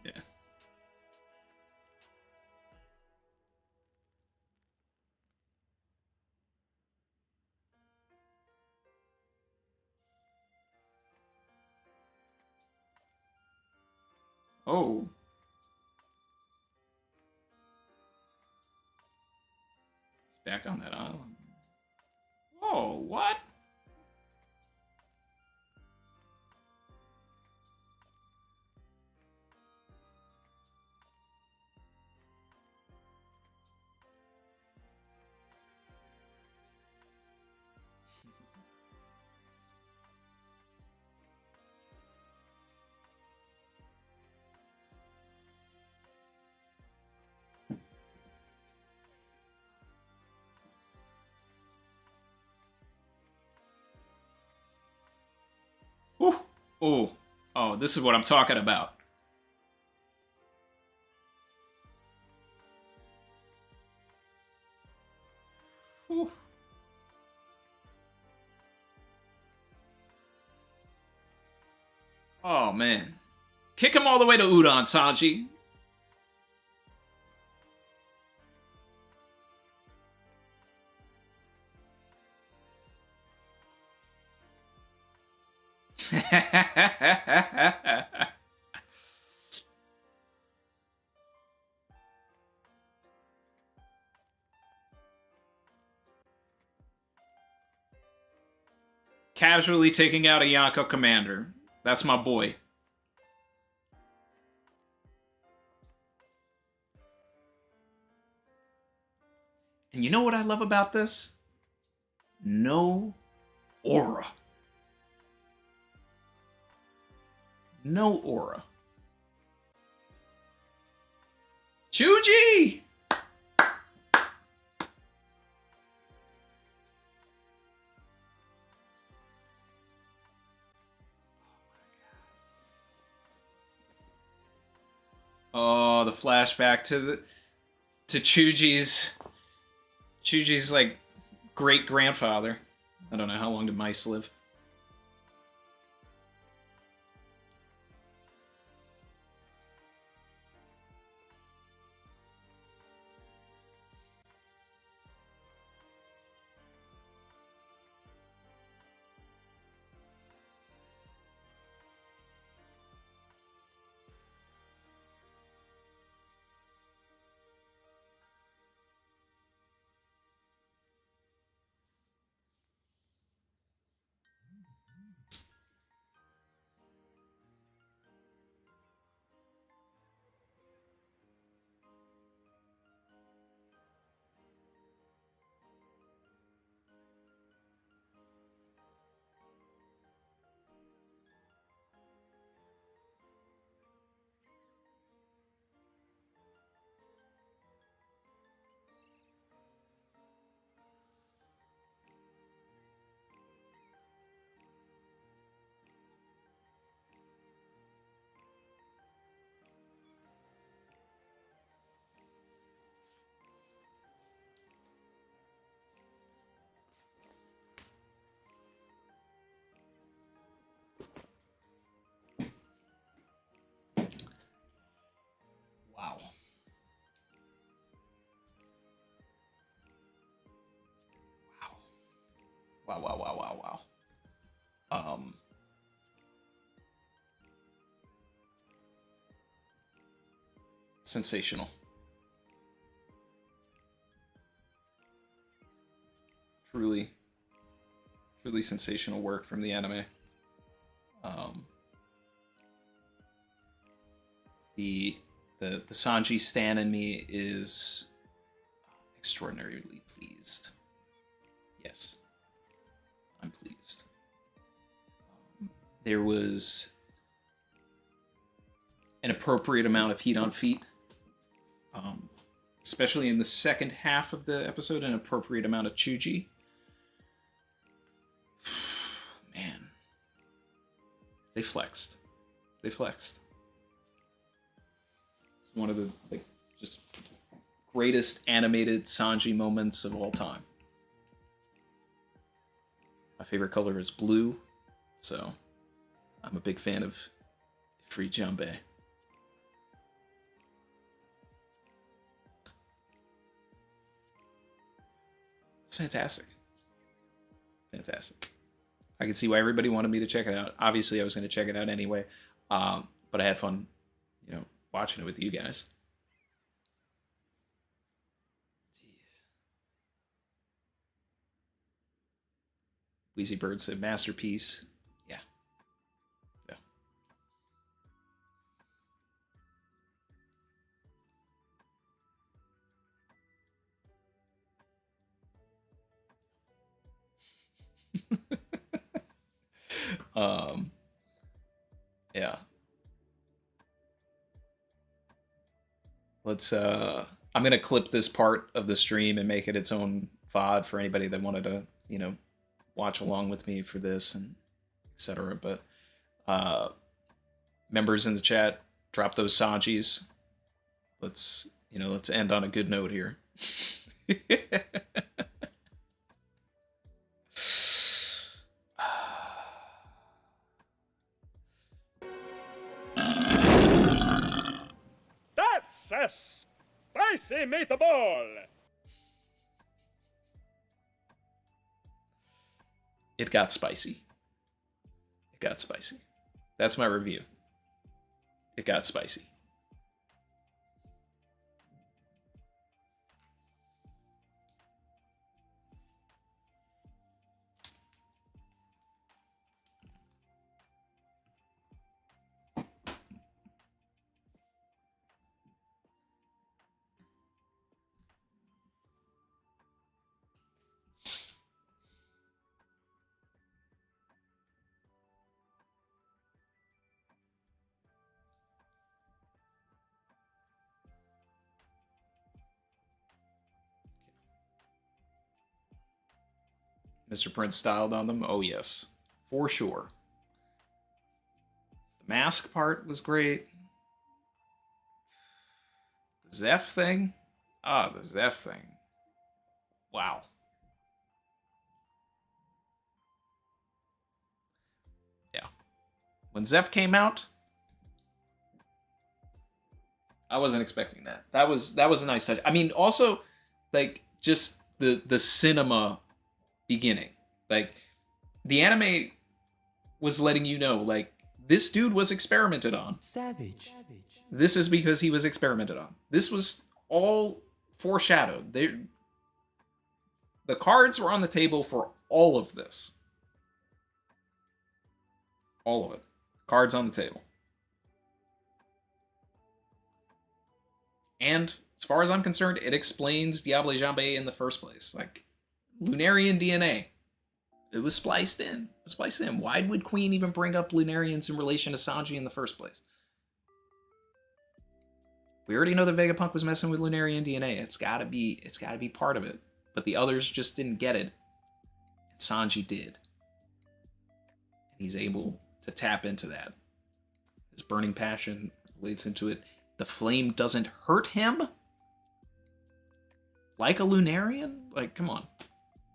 Yeah. Oh. He's back on that island. Whoa, what? Ooh. Oh. Oh, this is what I'm talking about. Ooh. Oh, man. Kick him all the way to Udon, Sanji. casually taking out a Yonko commander. That's my boy. And you know what I love about this? No aura. No aura. Chuji! Oh, the flashback to Chuji's like great grandfather. I don't know how long did mice live. Wow. Wow, wow, wow, wow, wow. Sensational. Truly, truly sensational work from the anime. The Sanji stan in me is extraordinarily pleased. Yes, I'm pleased. There was an appropriate amount of heat on feet. Especially in the second half of the episode, an appropriate amount of Chuji. Man. They flexed. They flexed. It's one of the just greatest animated Sanji moments of all time. My favorite color is blue, so I'm a big fan of Free Jambé. It's fantastic. Fantastic. I can see why everybody wanted me to check it out. Obviously, I was going to check it out anyway, but I had fun, watching it with you guys. Jeez. Wheezy Bird said masterpiece. Yeah. Yeah. Yeah. Let's I'm gonna clip this part of the stream and make it its own VOD for anybody that wanted to, watch along with me for this and etc. But members in the chat, drop those Sanjis. Let's end on a good note here. That's a spicy meatball! It got spicy. It got spicy. That's my review. It got spicy. Mr. Prince styled on them. Oh yes, for sure. The mask part was great. The Zeph thing? Ah, the Zeph thing. Wow. Yeah. When Zeph came out, I wasn't expecting that. That was a nice touch. I mean, also, like, just the cinema beginning. Like, the anime was letting you know, like, this dude was experimented on. Savage. This is because he was experimented on. This was all foreshadowed. The cards were on the table for all of this. All of it. Cards on the table. And as far as I'm concerned, it explains Diable Jambe in the first place. Like, Lunarian DNA. It was spliced in. It was spliced in. Why would Queen even bring up Lunarians in relation to Sanji in the first place? We already know that Vegapunk was messing with Lunarian DNA. It's gotta be part of it. But the others just didn't get it. And Sanji did. And he's able to tap into that. His burning passion relates into it. The flame doesn't hurt him? Like a Lunarian? Like, come on.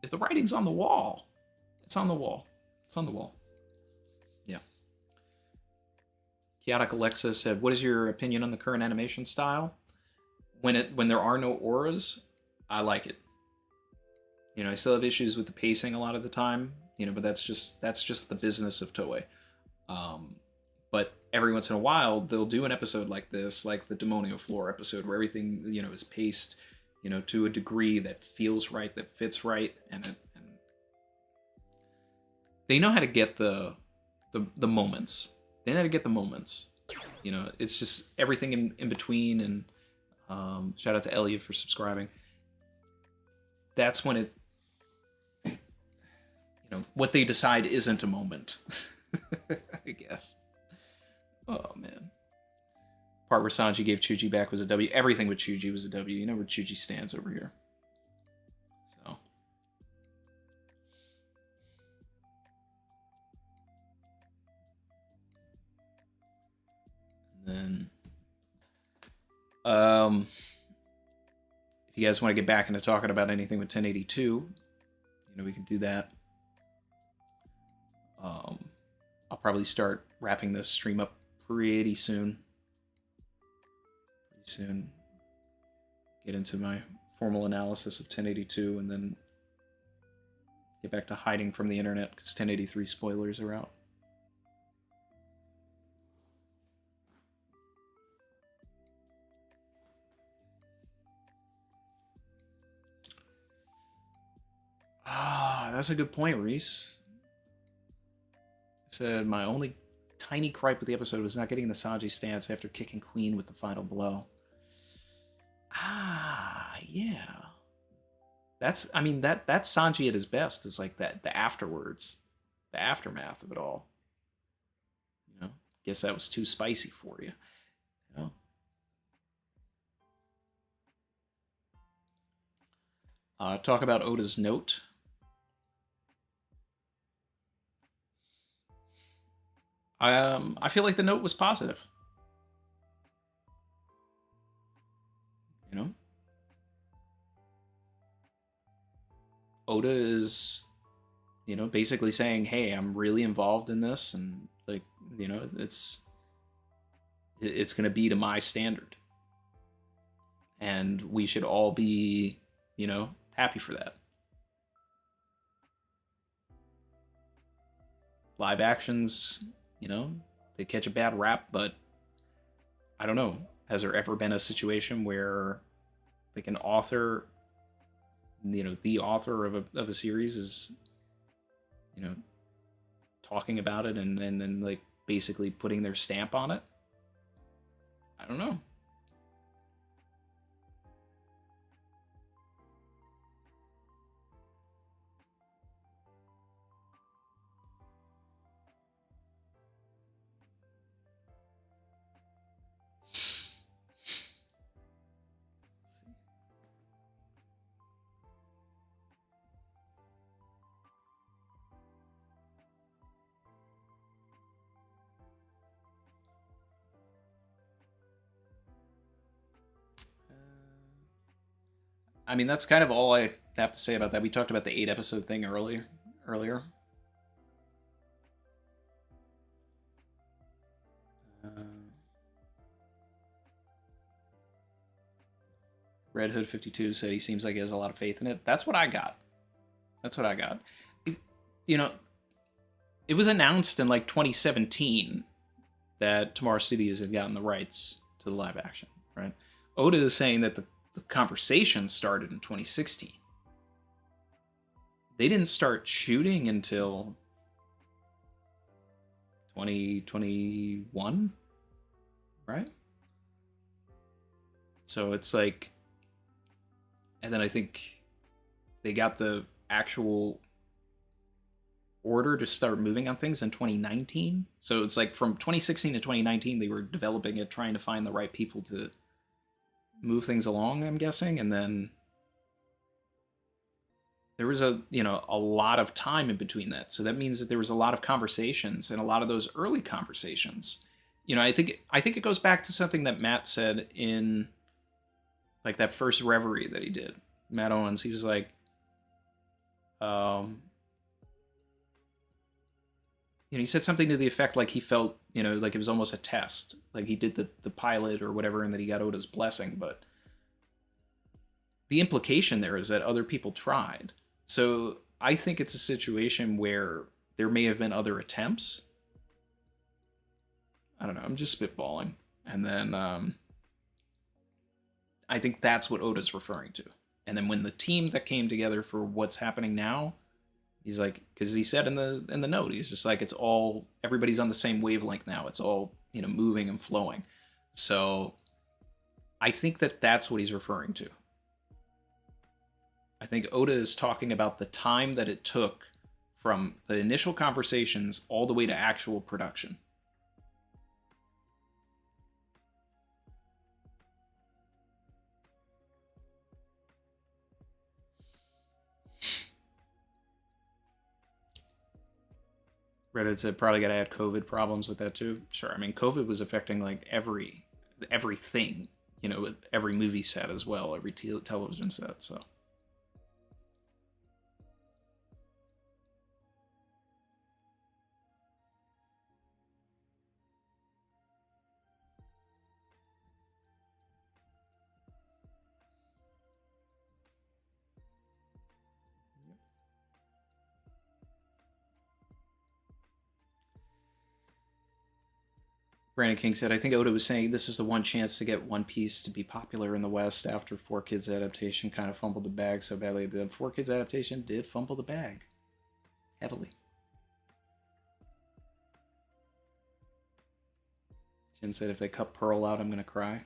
If the writing's on the wall. It's on the wall. It's on the wall. Yeah. Chaotic Alexa said, what is your opinion on the current animation style? When there are no auras, I like it. You know, I still have issues with the pacing a lot of the time, you know, but that's just the business of Toei. But every once in a while, they'll do an episode like this, like the Demonio Floor episode, where everything, you know, is paced, you know, to a degree that feels right, that fits right, and they know how to get the moments. They know how to get the moments. You know, it's just everything in between. And shout out to Elliot for subscribing. That's when it, you know, what they decide isn't a moment. I guess. Oh man. Part where Sanji gave Chuji back was a W. Everything with Chuji was a W. You know where Chuji stands over here. So. And then, if you guys want to get back into talking about anything with 1082, you know, we can do that. I'll probably start wrapping this stream up pretty soon. Get into my formal analysis of 1082 and then get back to hiding from the internet because 1083 spoilers are out. Ah, that's a good point, Reese. Said my only tiny gripe with the episode was not getting the Sanji stance after kicking Queen with the final blow. Ah, yeah. That's Sanji at his best. It's like that, the afterwards, the aftermath of it all. You know, guess that was too spicy for you. You know? Talk about Oda's note. I feel like the note was positive. You know? Oda is, you know, basically saying, hey, I'm really involved in this, and, like, you know, it's going to be to my standard. And we should all be, you know, happy for that. Live actions, you know, they catch a bad rap, but I don't know. Has there ever been a situation where, like, an author, you know, the author of a series is, you know, talking about it and then, like, basically putting their stamp on it? I don't know. I mean, that's kind of all I have to say about that. We talked about the 8-episode thing earlier. Red Hood 52 said he seems like he has a lot of faith in it. That's what I got. You know, it was announced in like 2017 that Tomorrow Studios had gotten the rights to the live action, right? Oda is saying that the conversation started in 2016. They didn't start shooting until 2021, right? So it's like, and then I think they got the actual order to start moving on things in 2019. So it's like from 2016 to 2019, they were developing it, trying to find the right people to move things along, I'm guessing. And then there was a lot of time in between that. So that means that there was a lot of conversations, and a lot of those early conversations, I think it goes back to something that Matt said in like that first Reverie that he did. Matt Owens, he was like, he said something to the effect like he felt, like it was almost a test. Like he did the pilot or whatever, and that he got Oda's blessing. But the implication there is that other people tried. So I think it's a situation where there may have been other attempts. I don't know. I'm just spitballing. And then I think that's what Oda's referring to. And then when the team that came together for what's happening now, he's like, because he said in the note, he's just like, it's all, everybody's on the same wavelength now. It's all, moving and flowing. So I think that that's what he's referring to. I think Oda is talking about the time that it took from the initial conversations all the way to actual production. Reddit said probably got to add COVID problems with that too. Sure, I mean COVID was affecting like everything, every movie set as well, every television set. So Brandon King said, I think Oda was saying this is the one chance to get One Piece to be popular in the West after 4Kids adaptation kind of fumbled the bag so badly. The 4Kids adaptation did fumble the bag. Heavily. Jin said, if they cut Pearl out, I'm going to cry.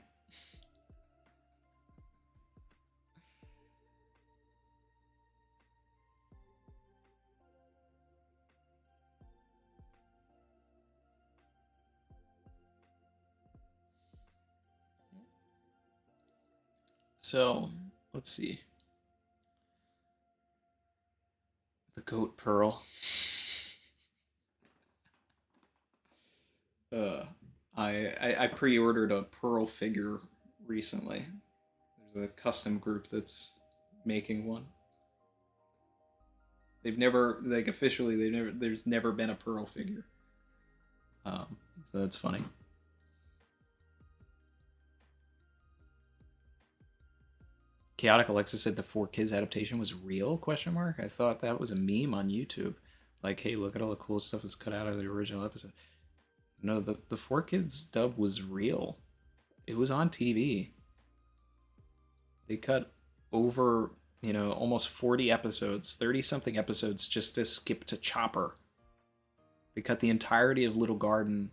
So, let's see. The goat Pearl. I pre-ordered a Pearl figure recently. There's a custom group that's making one. They've never, like officially, there's never been a Pearl figure. So that's funny. Chaotic Alexa said the 4Kids adaptation was real? ? I thought that was a meme on YouTube. Like, hey, look at all the cool stuff that's cut out of the original episode. No, the 4Kids dub was real. It was on TV. They cut over, almost 40 episodes, 30-something episodes just to skip to Chopper. They cut the entirety of Little Garden.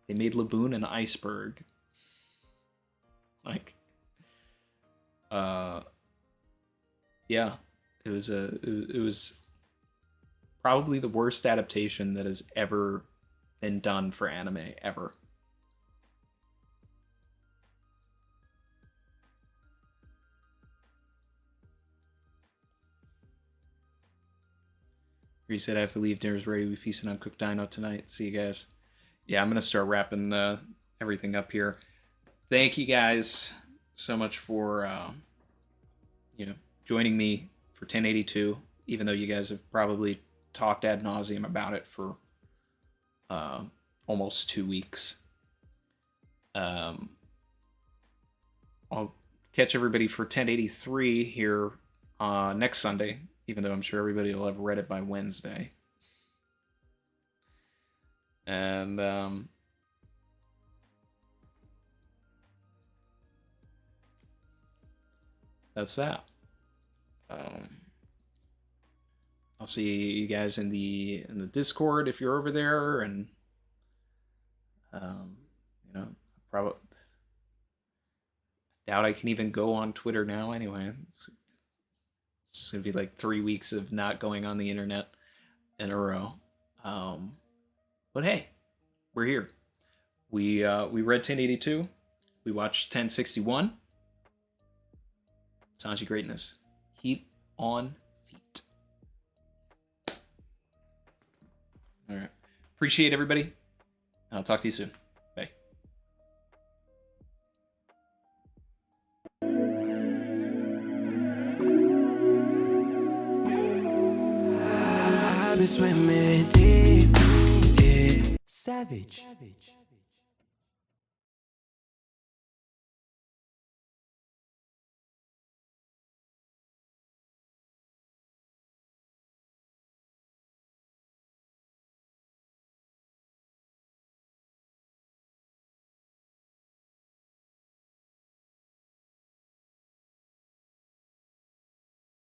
They made Laboon an iceberg. Like... yeah, it was probably the worst adaptation that has ever been done for anime, ever. He said, I have to leave, dinner's ready, we feasting on cooked dino tonight. See you guys. Yeah, I'm gonna start wrapping everything up here. Thank you guys so much for joining me for 1082, even though you guys have probably talked ad nauseum about it for almost 2 weeks. I'll catch everybody for 1083 here next Sunday, even though I'm sure everybody will have read it by Wednesday. And that's that. I'll see you guys in the Discord if you're over there, and probably doubt I can even go on Twitter now. Anyway, it's just gonna be like 3 weeks of not going on the internet in a row. But hey, we're here. We read 1082. We watched 1061. Sanji greatness. Heat on feet. All right. Appreciate everybody. I'll talk to you soon. Bye. I've been swimming deep, deep. Savage.